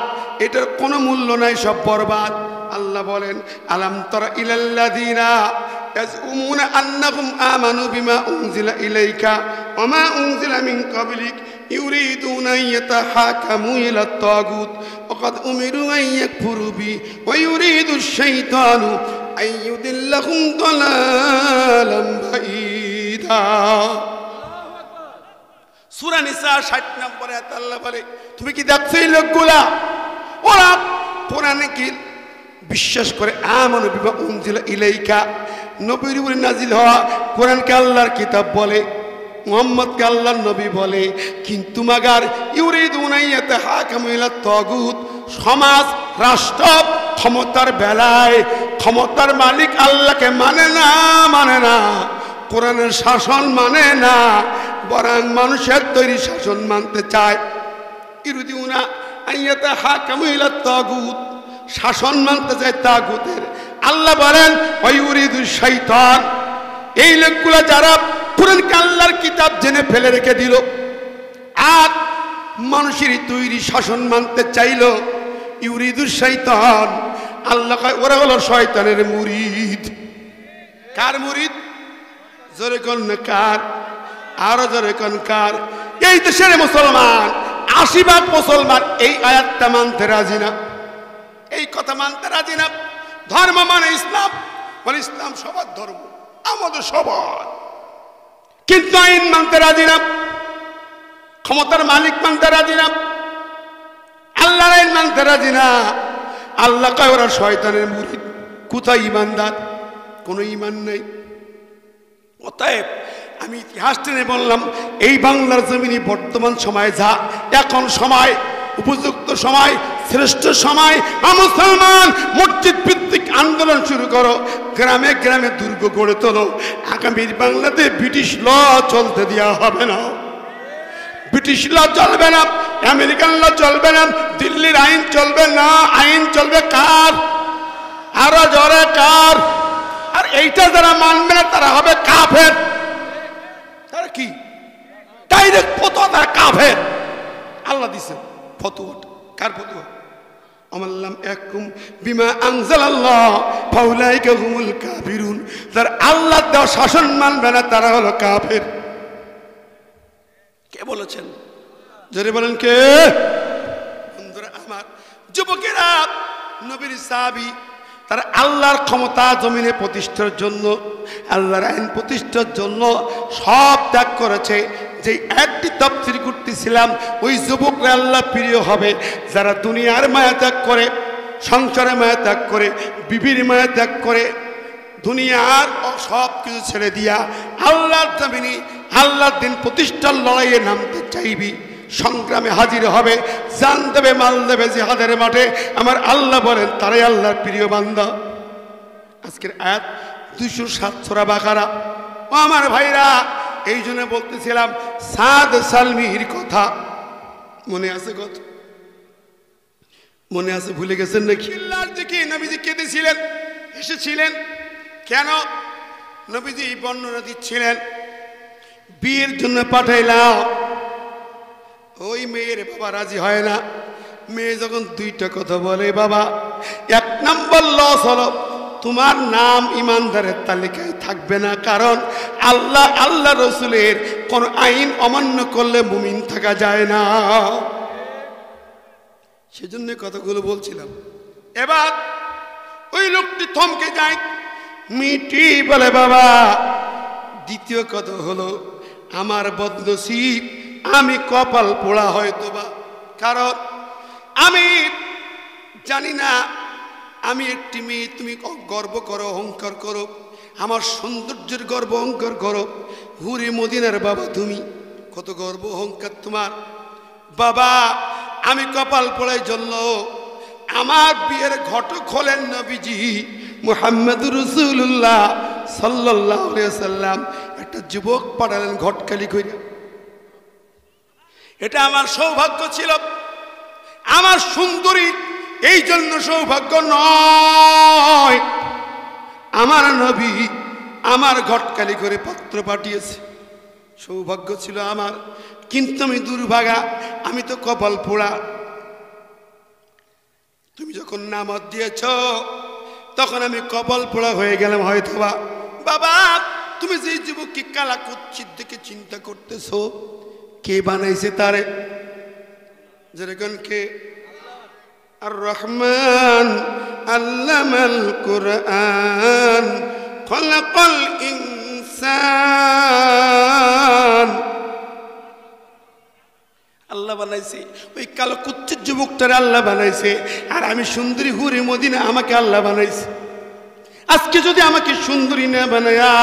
এটার কোনো মূল্য নাই, সব বরবাদ। আল্লাহ বলেন আলাম তারা ইলাল্লাযীনা ইয়াজউমুনা আন্নাহুম আমানু বিমা উনজিলা ইলাইকা ওয়া মা উনজিলা মিন ক্বাবলিক ইউরিদুনা ইয়াতাহাকামু ইলাত তাগুত ওয়া ক্বাদ উমিরু আন ইয়াকফুরু বি ওয়া ইউরিদুশ শাইতানু আন ইউদিল্লাহুম দালালাম বাঈদা। সূরা নিসা 60 নম্বরে আল্লাহ বলে তুমি কি দেখছো এই লোকগুলা, ওরা কোরআনে কি বিশ্বাস করে, আমানু বিমা উনজিলা ইলাইকা, নবীর উপরে নাজিল হওয়া কোরআনকে আল্লাহর কিতাব বলে, মুহাম্মদকে আল্লাহর নবী বলে, কিন্তু মাগার ইউরিদুনা ইয়াতাহাকামু ইলাত তাগুত, সমাজ রাষ্ট্র ক্ষমতার বেলায় ক্ষমতার মালিক আল্লাহকে মানে না, কোরআনের শাসন মানে না, বরং মানুষের তৈরি শাসন মানতে চায়। ইউরিদুনা ইয়াতাহাকামু ইলাত তাগুত, শাসন মানতে চায় তাগুতের। আল্লাহ বলেন ওয়াইউরিদুশ শাইতান, এই লোকগুলো যারা কোরআনকে আল্লাহর কিতাব জেনে ফেলে রেখে দিল আর মানুষের তৈরি শাসন মানতে চাইল, ইউরিদুশ শাইতান, আল্লাহ কয় ওরা হলো শয়তানের মুরিদ। কার মুরিদ? জোরে কোন কার? আরো জোরে কোন কার? এই দেশের মুসলমান ৮০% মুসলমান এই আয়াতটা মানতে রাজি না, এই কথা মানতে রাজি না। ধর্ম মানে ইসলাম, বলে ইসলাম সবার ধর্ম, আমাদের সবার, কিন্তু আইন মানতে রাজি না, ক্ষমতার মালিক মানতে রাজি না, আল্লাহর আইন মানতে রাজি না। আল্লাহ কয় ওরা শয়তানের মুরিদ। কোথায় ইমানদার? কোনো ইমান নেই। অতএব আমি ইতিহাস টেনে বললাম, এই বাংলার জমিনে বর্তমান সময় যা, এখন সময় উপযুক্ত সময়, শ্রেষ্ঠ সময়। মুসলমান মসজিদ ভিত্তিক আন্দোলন শুরু করো, গ্রামে গ্রামে দুর্গ গড়ে তোলো। আগামীর বাংলাদেশ ব্রিটিশ ল চলতে দেওয়া হবে না, ব্রিটিশ ল চলবে না, আমেরিকান ল চলবে না, দিল্লির আইন চলবে না। আইন চলবে কার? আরো জোরে কার? আর এইটা যারা মানবে না তারা হবে কাফের। তারা কি ডাইরেক্ট ফতোয়া, তারা কাফের। আল্লাহ দিছে ফতোয়াটা। কার ফতোয়া? আমাল্লাম ইয়াহকুম বিমা আনজালাল্লাহ ফাউলাইকা হুমুল কাফিরুন। যারা আল্লাহ দেওয়া শাসন মানবে না তারা হলো কাফের। কে বলেছেন? জোরে বলেন কে? বন্ধুরা আমার, যুবকেরা, নবীর সাহাবী, তারা আল্লাহর ক্ষমতা জমিনে প্রতিষ্ঠার জন্য, আল্লাহর আইন প্রতিষ্ঠার জন্য সব ত্যাগ করেছে। যে একটি তাফসীর করতেছিলাম, ওই যুবকরা আল্লাহ প্রিয় হবে যারা দুনিয়ার মায়া ত্যাগ করে, সংসারের মায়া ত্যাগ করে, বিবির মায়া ত্যাগ করে, দুনিয়ার সব কিছু ছেড়ে দিয়া আল্লাহর জমিনে আল্লাহর দিন প্রতিষ্ঠার লড়াইয়ে নামতে চাইবি, সংগ্রামে হাজির হবে, জান দেবে, মাল দেবে জিহাদের মাঠে। আমার আল্লাহ বলেন তারাই আল্লাহর প্রিয় বান্দা। আজকের আয়াত 207 সূরা বাকারা। ও আমার ভাইরা, এই জন্য বলতেছিলাম সাদ সালমির কথা মনে আছে? কথা মনে আছে? ভুলে গেছেন নাকি? আল্লাহর দিকে নবীজি কেঁদেছিলেন, এসেছিলেন। কেন? নবীজি এই বর্ণনা দিচ্ছিলেন, বিয়ের জন্য পাঠাইলাম, ওই মেয়ের বাবা রাজি হয় না। মেয়ে যখন দুইটা কথা বলে, বাবা, এক নম্বর লস হলো তোমার নাম ইমানদারের তালিকায় থাকবে না, কারণ আল্লাহ রসুলের কোন আইন অমান্য করলে মুমিন থাকা যায় না। সেজন্য কথাগুলো বলছিলাম। এবার ওই লোকটি থমকে যায়, মিটি বলে, বাবা, দ্বিতীয় কথা হলো আমার বদনসিব, আমি কপাল পোড়া হয়তো বা, কারণ আমি জানি না আমি একটি মেয়ে, তুমি গর্ব করো, অহংকার করো, আমার সৌন্দর্যের গর্ব অহংকার করো। হুরে মদিনার বাবা, তুমি কত গর্ব অহংকার তোমার। বাবা, আমি কপাল পোড়াই জন্য আমার বিয়ের ঘটক হলেন নবীজি মুহাম্মদুর রাসূলুল্লাহ সাল্লাল্লাহু আলাইহি ওয়াসাল্লাম। একটা যুবক পাঠালেন ঘটকালি করে। এটা আমার সৌভাগ্য ছিল, আমার সুন্দরী এই জন্য সৌভাগ্য নয়, আমার নবী আমার ঘটকালি করে পত্র পাঠিয়েছে, সৌভাগ্য ছিল আমার। কিন্তু আমি দুর্ভাগা, আমি তো কপাল পোড়া। তুমি যখন নামত দিয়েছ তখন আমি কপাল পোড়া হয়ে গেলাম হয়তোবা। বাবা, তুমি যে যুবককে কালা কুচ্ছিত দেখে চিন্তা করতেছ, কে বানাইছে তারে? যেরকম কে? আর রহমান আল্লামাল কুরআন খলাকাল ইনসান। আল্লাহ বানাইছে ওই কালো কুচ্ছিত যুবকটারে, আল্লাহ বানাইছে। আর আমি সুন্দরী হুরে মদিনা, আমাকে আল্লাহ বানাইছে। আজকে যদি আমাকে সুন্দরী না বানায়া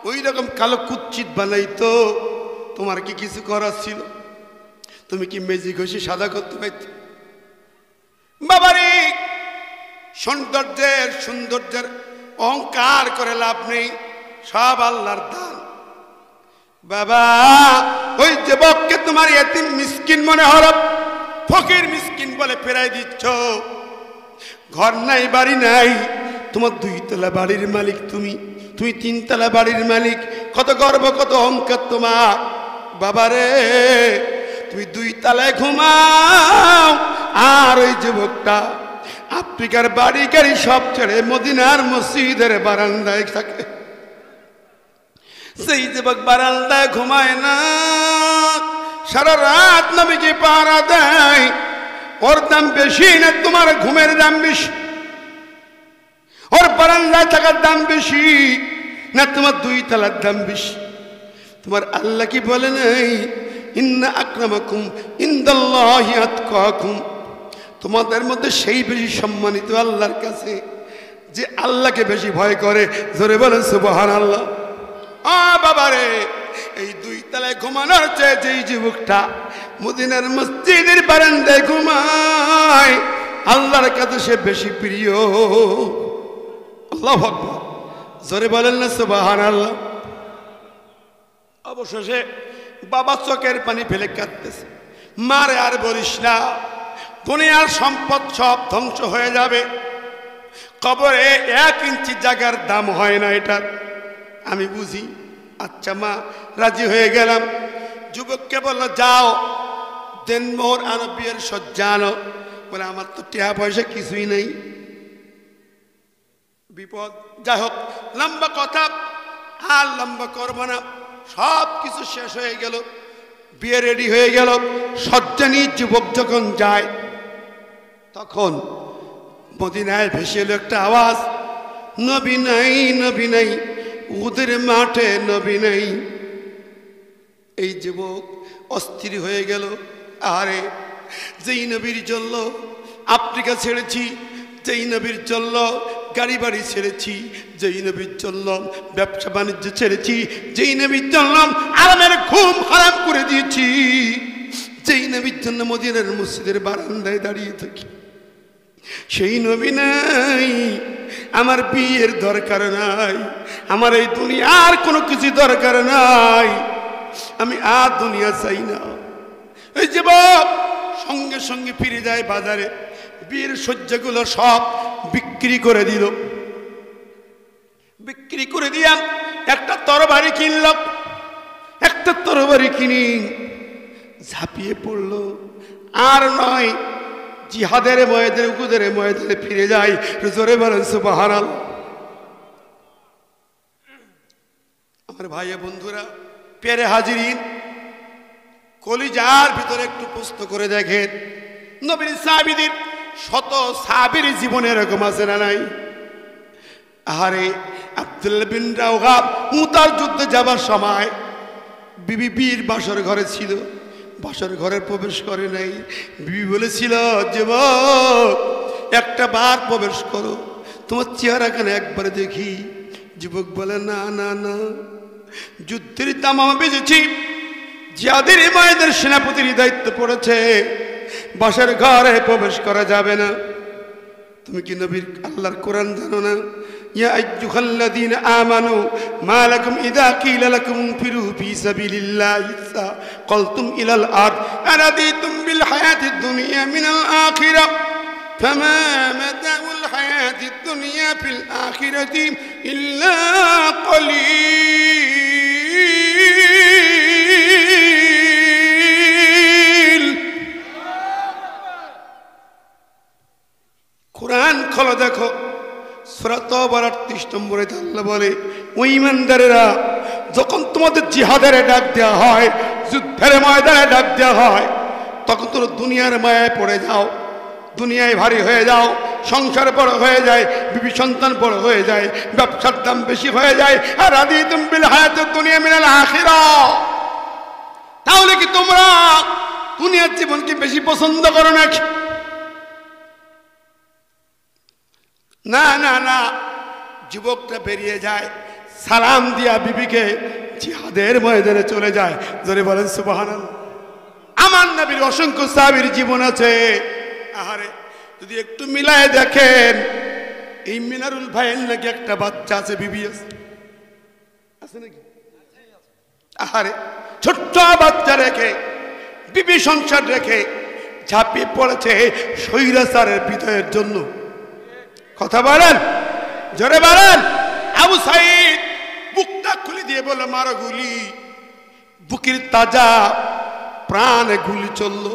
ওই রকম কালো কুচ্ছিত বানাইতো, তোমার কি কিছু করার ছিল? তুমি কি মেজি ঘষে সাদা করতে পারতে? বাবারে, সৌন্দর্যের অহংকার করে লাভ নেই, সব আল্লাহর দান। বাবা, ওই যুবককে তোমার এতিম মিসকিন মনে হলো, ফকির মিসকিন বলে ফেরাই দিচ্ছ। ঘর নাই, বাড়ি নাই, তোমার 2 তলা বাড়ির মালিক তুমি 3 তলা বাড়ির মালিক। কত গর্ব, কত অহংকার তোমার। বাবারে, তুমি 2 তলায় ঘুমাও, আর ওই যুবকটা আফ্রিকার বাড়ি গাড়ি সব ছেড়ে মদিনার মসজিদের বারান্দায় থাকে। সেই যুবক বারান্দায় ঘুমায় না, সারা রাত নবীকে পাহারা দেয়। ওর দাম বেশি না তোমার ঘুমের দাম বেশি? ওর বারান্দায় থাকার দাম বেশি না তোমার 2 তলার দাম বেশি? তোমার আল্লাহ কি বলে নাই, ইন্না আকরামাকুম ইনদাল্লাহি আতকাকুম? তোমাদের মধ্যে সেই বেশি সম্মানিত আল্লাহর কাছে যে আল্লাহকে বেশি ভয় করে। জোরে বলেন সুবহানাল্লাহ। বাবারে, এই 2 তলায় ঘুমানোর চেয়ে যেই যুবকটা মদিনার মসজিদের বারান্দায় ঘুমায়, আল্লাহর কাছে সে বেশি প্রিয়। আল্লাহু আকবার, জোরে বলেন না সুবহানাল্লাহ। অবশেষে বাবা চোখের পানি ফেলে কাঁদতেছে, মারে আর বলিস না, দুনিয়ার সম্পদ সব ধ্বংস হয়ে যাবে, কবরে 1 ইঞ্চি জায়গার দাম হয় না এটার। আমি বুঝি, আচ্ছা মা, রাজি হয়ে গেলাম। যুবককে বললো, যাও দেনমোহর আনো, বিয়ের সজ্জা আনো। বলে, আমার তো টাকা পয়সা কিছুই নেই, বিপদ। যাই হোক, লম্বা কথা আর লম্বা করবো না, সব কিছু শেষ হয়ে গেল, বিয়ে রেডি হয়ে গেল। সজ্জা নিয়ে যুবক যখন যায়, তখন মদিনায় ভেসে এলো একটা আওয়াজ, নবী নাই, নবী নাই, উহুদের মাঠে নবী নাই। এই যুবক অস্থির হয়ে গেল। আরে, যেই নবীর জন্য আফ্রিকা ছেড়েছি, যেই নবীর জন্য গাড়ি বাড়ি ছেড়েছি, যেই নবীর জন্য ব্যবসা বাণিজ্য ছেড়েছি, যেই নবীর জন্য আরামের ঘুম হারাম করে দিয়েছি, যেই নবীর জন্য মদিনার মসজিদের বারান্দায় দাঁড়িয়ে থাকি, সেই নবী নাই। আমার বিয়ের দরকার নাই, আমার এই দুনিয়ার কোনো কিছু দরকার নাই, আমি আর দুনিয়া চাই না। এই যুবক সঙ্গে সঙ্গে ফিরে যায় বাজারে, বিয়ের সজ্জাগুলো সব বিক্রি করে দিল। বিক্রি করে দিয়া একটা তরবারি কিনল। একটা তরবারি কিনি ঝাঁপিয়ে পড়ল। আর নয়, জিহাদের ময়দানে, উহুদের ময়দানে ফিরে যায়। জোরে বলেন সুবহানাল্লাহ। আমার ভাই বন্ধুরা, পেরে হাজিরিন, কলিজার ভিতরে একটু প্রশ্ন করে দেখেন, নবীর সাহাবীদের শত সাহাবীর জীবনে এরকম আছে না নাই? আরে, আব্দুল্লাহ বিন রাওহা মুতার যুদ্ধে যাবার সময় বিবি বীর বাসর ঘরে ছিল, বাসর ঘরে প্রবেশ করে নাই। বিবি বলেছিল, যুবক একটা বার প্রবেশ করো, তোমার চেহারা কেন একবার দেখি। যুবক বলে, না না না, যুদ্ধের তামামা বেজেছি, জিহাদের ময়দানের সেনাপতির দায়িত্ব পড়েছে, বাসর ঘরে প্রবেশ করা যাবে না। তুমি কি নবীর আল্লাহর কোরআন জানো না? ইয়া আইয়ুহাল্লাযীনা আমানু মা লাকুম ইযা কিলা লাকুম ইনফিরু ফি সাবিলিল্লাহি সাকালতুম ইলাল আরদ আরাদিতুম বিল হায়াতিদ দুনিয়া মিনাল আখিরাহ ফামা মাতাউল হায়াতিদ দুনিয়া ফিল আখিরাতি ইল্লা কলিল। কোরআন খোলো, দেখো সূরা তাওবার 38 নম্বরে আল্লাহ বলে, ওই ইমানদারেরা, যখন তোমাদের জিহাদের ডাক দেওয়া হয়, যুদ্ধের ময়দানে ডাক দেওয়া হয়, তখন তোমরা দুনিয়ার মায়ায় পড়ে যাও, দুনিয়ায় ভারী হয়ে যাও, সংসার বড় হয়ে যায়, বিবি সন্তান বড় হয়ে যায়, ব্যবসার দাম বেশি হয়ে যায়, আর রাদিতুম বিল হায়াতিদ দুনিয়া মিনাল আখিরাহ। তাহলে কি তোমরা দুনিয়ার জীবনকে বেশি পছন্দ করো নাকি? না না না, যুবকটা বেরিয়ে যায়, সালাম দিয়া বিবিকে জিহাদের ময়দানে চলে যায়। জোরে বলেন সুবহানাল্লাহ। আমার নবীর অসংখ্য সাহাবীর জীবন আছে। আহারে, যদি একটু মিলায় দেখেন, এই মিনারুল ভাইয়ের নাকি একটা বাচ্চা আছে, বিবি আছে নাকি? আহারে, ছোট্ট বাচ্চা রেখে, বিবি সংসার রেখে ঝাঁপিয়ে পড়েছে স্বৈরাচারের বিজয়ের জন্য। কথা বলেন, জোরে বলেন। আবু সাইদ বুকটা খুলে দিয়ে বলে, মারো গুলি। বুকের তাজা প্রাণে গুলি চলল।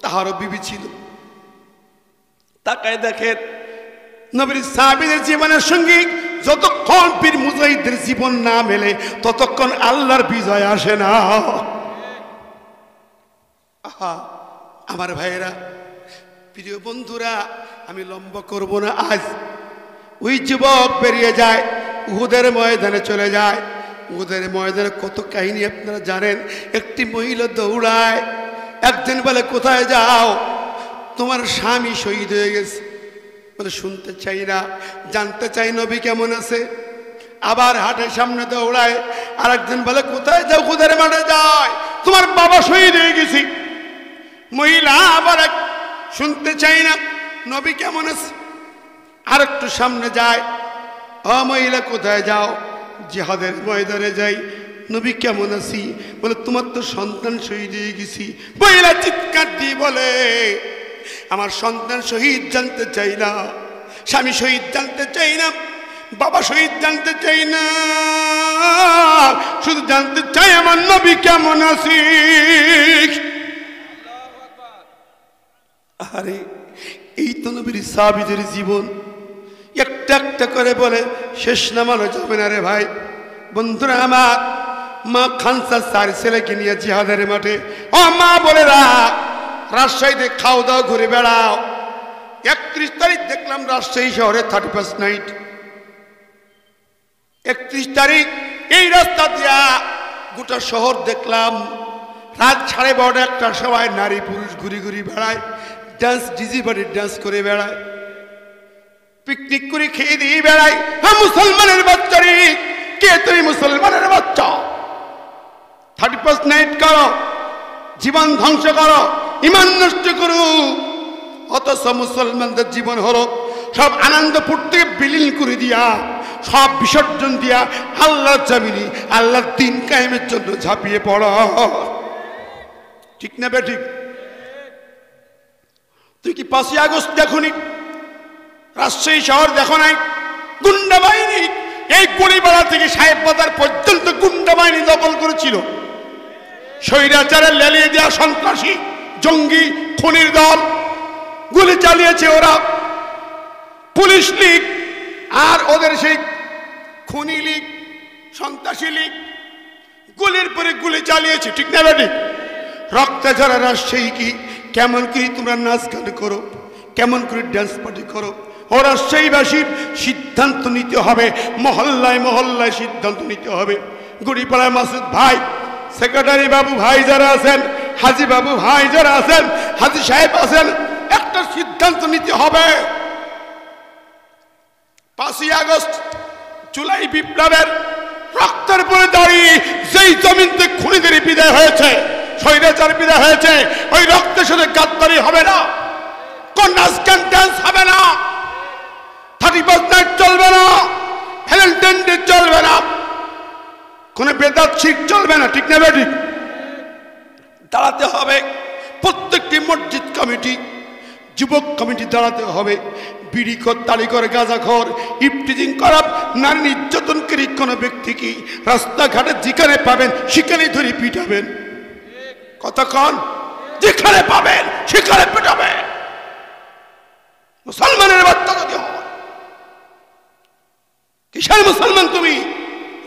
তাহারও বিবি ছিল। তাকায় দেখেন, নবীর সাহাবীদের জীবনের সঙ্গে যতক্ষণ বীর মুজাহিদের জীবন না মেলে, ততক্ষণ আল্লাহর বিজয় আসে না। আহা, আমার ভাইয়েরা, প্রিয় বন্ধুরা, আমি লম্বা করব না আজ। ওই যুবক বেরিয়ে যায়, উহুদের ময়দানে চলে যায়। উহুদের ময়দানে কত কাহিনী আপনারা জানেন। একটি মহিলা দৌড়ায়, একজন বলে, কোথায় যাও? তোমার স্বামী শহীদ হয়ে গেছে। বলে, শুনতে চাই না, জানতে চাই নবী কেমন আছে। আবার হাটের সামনে দৌড়ায়। আরেকজন বলে কোথায় যাও? খুদের মাঠে যায়, তোমার বাবা শহীদ হয়ে গেছি। মহিলা আবার শুনতে চাই না নবী কেমন আছে। আর একটু সামনে যায়, মহিলা কোথায় যাও? জিহাদের ময়দানে যাই। নবী কেমন আছি? বলে তোমার তো সন্তান শহীদ হয়ে গেছি। মহিলা চিৎকার দিয়ে বলে আমার সন্তান শহীদ জানতে চাই না, স্বামী শহীদ জানতে চাই না, বাবা শহীদ জানতে চাই না, শুধু জানতে চাই আমার নবী কেমন আছি। আরে এই তো নবীর সাহাবীদের জীবন। একটা একটা করে বলে শেষ নামানো যাবে না রে ভাই। বন্ধুরা আমার, মা খানসা 4 ছেলেকে নিয়ে জিহাদের মাঠে, ও মা বলেরা রাজশাহীতে খাও দাও ঘুরে বেড়াও। 31 তারিখ দেখলাম রাজশাহী শহরে 31st নাইট। 31 তারিখ এই রাস্তা দিয়া গোটা শহর দেখলাম রাত 12:30 একটার সময় নারী পুরুষ ঘুরি ঘুরি বেড়ায়, ডান্স ডিজি বাড়ি ডান্স করে বেড়ায়, পিকনিক করে খেয়ে দিয়ে বেড়ায়। হ্যাঁ মুসলমানের বাচ্চারি, কে তুমি মুসলমানের বাচ্চা? 31st নাইট করো, জীবন ধ্বংস করো, ইমান নষ্ট করো। অথচ মুসলমানদের জীবন হলো সব আনন্দ থেকে বিলীন করে দিয়া, সব বিসর্জন দিয়া আল্লাহর জমিনে আল্লাহর দিন কায়েমের জন্য ঝাঁপিয়ে পড়ো। ঠিক না বে ঠিক? তুই কি 5ই আগস্ট দেখোনি? রাজশাহী শহর দেখো নাই? গুন্ডা বাহিনী এই গড়িপাড়া থেকে সাহেব বাজার পর্যন্ত গুন্ডা বাহিনী দখল করেছিল। স্বৈরাচারের লেলিয়ে দেওয়া সন্ত্রাসী জঙ্গি খুনির দল গুলি চালিয়েছে ওরা। পুলিশ লীগ আর ওদের সেই খুনি লীগ, সন্ত্রাসী লীগ গুলির পরে গুলি চালিয়েছে। ঠিক না বেটি? রক্তে ঝরা রাজশাহী কি কেমন করে তোমরা নাচ গান করো, কেমন করে ড্যান্স পার্টি করো? ও রাজশাহীবাসীর সিদ্ধান্ত নিতে হবে, মহল্লায় মহল্লায় সিদ্ধান্ত নিতে হবে। গুড়িপাড়ায় মাসুদ ভাই, সেক্রেটারি বাবু ভাই যারা আছেন, হাজি বাবু ভাই যারা আছেন, হাজি সাহেব আছেন, একটা সিদ্ধান্ত নিতে হবে। 5ই আগস্ট জুলাই বিপ্লবের রক্তের পরে দাঁড়িয়ে যেই জমিনতে খুনিদের বিদায় হয়েছে, স্বৈরাচার বিদায় হয়েছে, ওই রক্তের সাথে গাদ্দারি হবে না, কোন নাচ গান ডান্স হবে না, 31st নাইট চলবে না, ভ্যালেন্টাইন ডে চলবে না, কোন বেদাত শিরক চলবে না। ঠিক না ঠিক? দাঁড়াতে হবে প্রত্যেকটি মসজিদ কমিটি, যুবক কমিটি দাঁড়াতে হবে। বিড়িখোর, তালিকর, গাঁজাখোর, ইফটিজিং করা, নারী নির্যাতনকারী কোন ব্যক্তিকে রাস্তাঘাটে যেখানে পাবেন সেখানে ধরে পিটাবেন। কতক্ষণ? যেখানে পাবেন সেখানে পিটাবেন। মুসলমানের বার্তা যদি হয়, কিসের মুসলমান তুমি?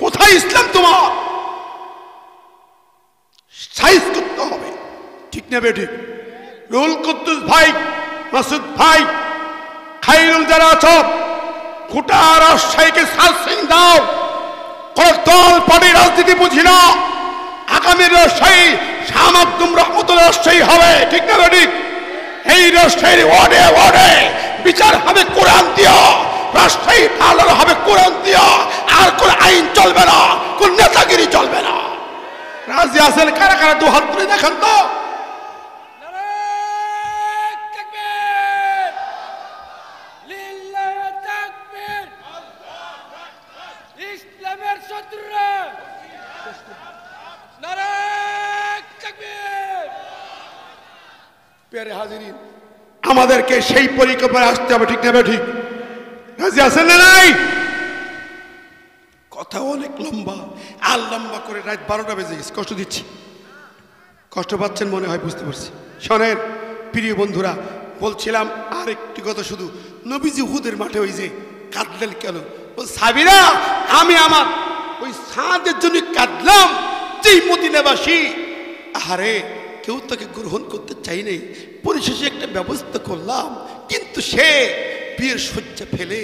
কোথায় ইসলাম তোমার? সাইজ করতে হবে। ঠিক না বেঠি? রুহুল কুদ্দুস ভাই, মাসুদ ভাই, খাইরুল যারা আছো, গোটা রাজশাহীকে সার্চিং দাও। কোন দল পার্টি রাজনীতি বুঝি না। আগামী রাজশাহী শাহ মাকদুম রহমতুল্লাহ রাজশাহী হবে। ঠিক না বেঠি? এই রাজশাহীর ওয়ার্ডে ওয়ার্ডে বিচার হবে কোরআন দিয়া, রাজশাহী ভালো হবে কোরআন দিয়া। আর কোন আইন চলবে না, কোন নেতাগিরি চলবে না। রাজি আছেন কারা কারা? 2 হাত তুলে দেখেন তো। আমাদেরকে সেই পরিকল্পনায় আসতে হবে। ঠিক না ঠিক? রাজি আছেন না নাই? কথা অনেক লম্বা, আর লম্বা করে রাত 12টা বেজে গেছে। কষ্ট দিচ্ছি, কষ্ট পাচ্ছেন মনে হয়, বুঝতে পারছি। শোনেন প্রিয় বন্ধুরা, বলছিলাম আর একটি কথা, শুধু নবীজি উহুদের মাঠে ওই যে কাঁদলেন কেন? সাবিরা, আমি আমার ওই সাদের জন্য কাঁদলাম, যেই মদিনাবাসী, আরে কেউ তাকে গ্রহণ করতে চাই নাই, পরিশেষে একটা ব্যবস্থা করলাম, কিন্তু সে বিয়ের শয্যা ফেলে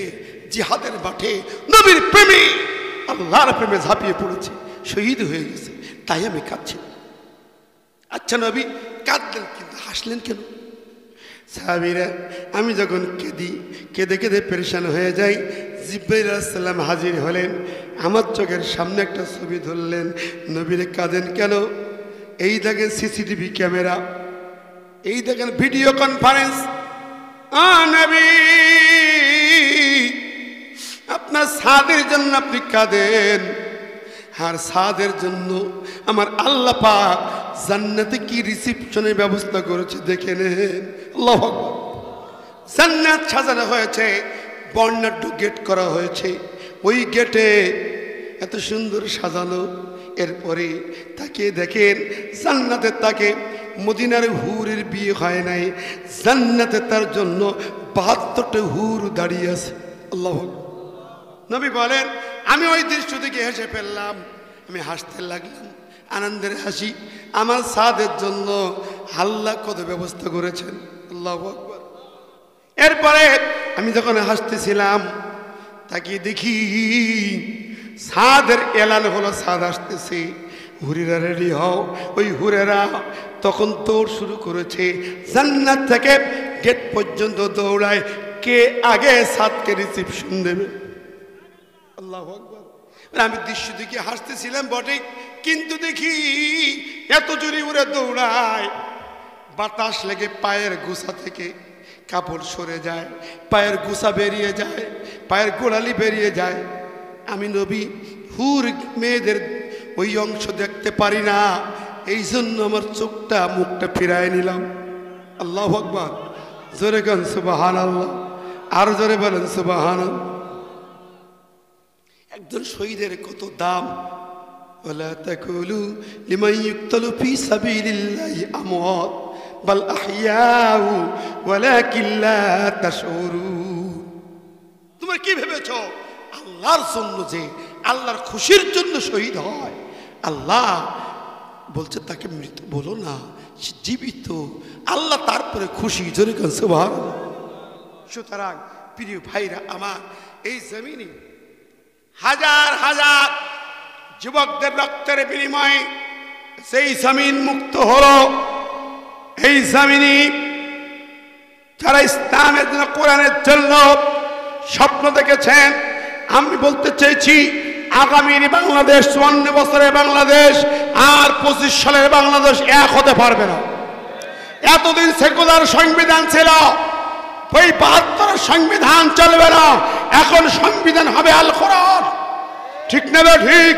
জিহাদের মাঠে নবীর প্রেমে, আল্লাহর প্রেমে ঝাঁপিয়ে পড়েছে, শহীদ হয়ে গেছে, তাই আমি কাঁদছি। আচ্ছা নবী কাঁদলেন, কিন্তু হাসলেন কেন? সাহাবীরা, আমি যখন কেঁদি, কেঁদে কেঁদে পেরেশান হয়ে যাই, জিব্রাইল আলাইহিস সালাম হাজির হলেন, আমার চোখের সামনে একটা ছবি ধরলেন। নবীরে কাঁদেন কেন? এই দেখেন সিসিটিভি ক্যামেরা, এই দেখেন ভিডিও কনফারেন্স। নবী, আপনার সাদের জন্য আপনি কাঁদেন, আর সাদের জন্য আমার আল্লাহ পাক জান্নাতে কি রিসিপশনের ব্যবস্থা করেছে দেখে নেন। আল্লাহু আকবার। জান্নাত সাজানো হয়েছে, বর্ণাঢ্য গেট করা হয়েছে, ওই গেটে এত সুন্দর সাজানো। এরপরে তাকে দেখেন জান্নাতে, তাকে মদিনার হুরের বিয়ে হয় নাই, জান্নাতে তার জন্য 72টা হুর দাঁড়িয়ে আছে। আল্লাহু আকবার। নবী বলেন, আমি ওই দৃশ্য থেকে হেসে ফেললাম, আমি হাসতে লাগলাম, আনন্দের হাসি। আমার সাদের জন্য আল্লাহ কত ব্যবস্থা করেছেন। আল্লাহু আকবার। এরপরে আমি যখন হাসতেছিলাম, তাকিয়ে দেখি সাদের এলান হলো, সাদ আসতেছে, হুরেরা রেডি হও। ওই হুরেরা তখন দৌড় শুরু করেছে, জান্নাত থেকে গেট পর্যন্ত দৌড়ায়, কে আগে সাদকে রিসিপশন দেবে। আল্লাহু আকবার। আমি দৃশ্য দেখে হাসতেছিলাম বটে, কিন্তু দেখি এত জোরে উড়ে দৌড়ায়, বাতাস লেগে পায়ের গোছা থেকে কাপড় সরে যায়, পায়ের গোছা বেরিয়ে যায়, পায়ের গোড়ালি বেরিয়ে যায়। আমি নবী হুর মেয়েদের ওই অংশ দেখতে পারি না, এই জন্য আমার চোখটা মুখটা ফিরায় নিলাম। আল্লাহু আকবার। জোরে গান সুবহানাল্লাহ, আর জোরে বলেন সুবহানাল্লাহ। একজন শহীদের কত দাম। ওয়ালা তাকুলু লিমান ইউক্তালু ফি সাবিলিল্লাহি আমওয়াত বাল আহইয়াউ ওয়ালাকিন লা তাশউরুন। তোমরা কি ভেবেছো আল্লাহর জন্য যে আল্লাহর খুশির জন্য শহীদ হয়? আল্লাহ বলছে তাকে মৃত বলো না, সে জীবিত। আল্লাহ তারপরে খুশি। জোরে কান সুবহানাল্লাহ। সুতরাং প্রিয় ভাইরা আমার, এই জমিনে হাজার হাজার যুবকদের রক্তের বিনিময়ে সেই জমিন মুক্ত হলো। এই জমিনে যারা ইসলামের জন্য, কোরআনের জন্য স্বপ্ন দেখেছেন, আমি বলতে চাইছি আগামীর বাংলাদেশ, 54 বছরের বাংলাদেশ আর 25 সালের বাংলাদেশ এক হতে পারবে না। এতদিন সেকুলার সংবিধান ছিল, ওই 72 সংবিধান চলবে না। এখন সংবিধান হবে আল কোরআন। ঠিক নেবে ঠিক?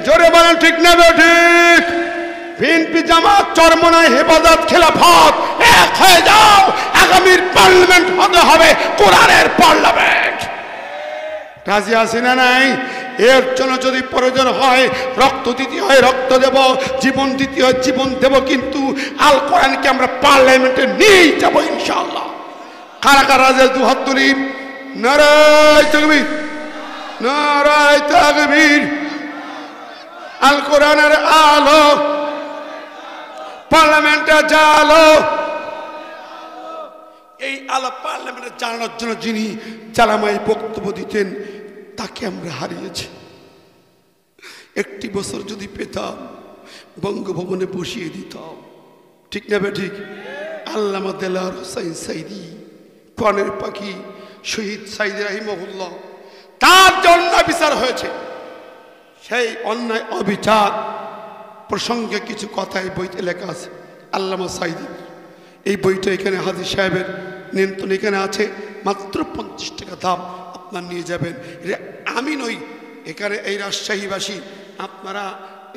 জোরে বলেন ঠিক নেবে ঠিক? বিএনপি জামাত চরমনায় হেফাজত খেলাফত এক হয়ে যাও। আগামীর পার্লামেন্ট হতে হবে কোরআনের পার্লামেন্ট। রাজি আছি না নাই? এর জন্য যদি প্রয়োজন হয় রক্ত দিতে হয় রক্ত দেব, জীবন দিতে হয় জীবন দেব, কিন্তু আল কোরআনকে আমরা পার্লামেন্টে নিয়ে যাবো ইনশাআল্লাহ। কারা কারা রাজের দুহাত তুলি, নারায়ে তাকবীর, নারায়ে তাকবীর। আল কোরআনের আলো পার্লামেন্টে জ্বালো। এই আলো পার্লামেন্টে জ্বালানোর জন্য যিনি জ্বালামাই বক্তব্য দিতেন, তাকে আমরা হারিয়েছি। একটি বছর যদি পেতাম বঙ্গভবনে বসিয়ে দিতাম। ঠিক না ঠিক? আল্লামা দেলাওয়ার হোসাইন সাইদি, প্রাণের পাখি শহীদ সাইদি রাহিমাহুল্লাহ, তার জন্য বিচার হয়েছে। সেই অন্যায় অবিচার প্রসঙ্গে কিছু কথা এই বইতে লেখা আছে। আল্লামা সাইদি, এই বইটা এখানে হাজী সাহেবের নিয়ন্ত্রণ এখানে আছে, মাত্র 50 টাকা দাম, আপনার নিয়ে যাবেন। আমি নই, এখানে এই রাজশাহীবাসী আপনারা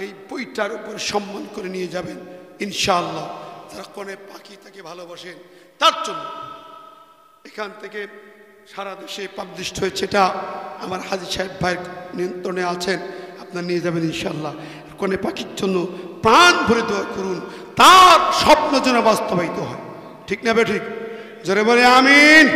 এই বইটার উপর সম্মান করে নিয়ে যাবেন ইনশাআল্লাহ। যারা কোনে পাখি তাকে ভালোবাসেন তার জন্য এখান থেকে সারা দেশে পাবলিশড হয়েছে। এটা আমার হাজী সাহেব ভাইয়ের নিয়ন্ত্রণে আছেন, আপনার নিয়ে যাবেন ইনশাআল্লাহ। কোনে পাখির জন্য প্রাণ ভরে দোয়া করুন, তার স্বপ্ন যেন বাস্তবায়িত হয়। ঠিক না ঠিক? জোরে বলে আমিন।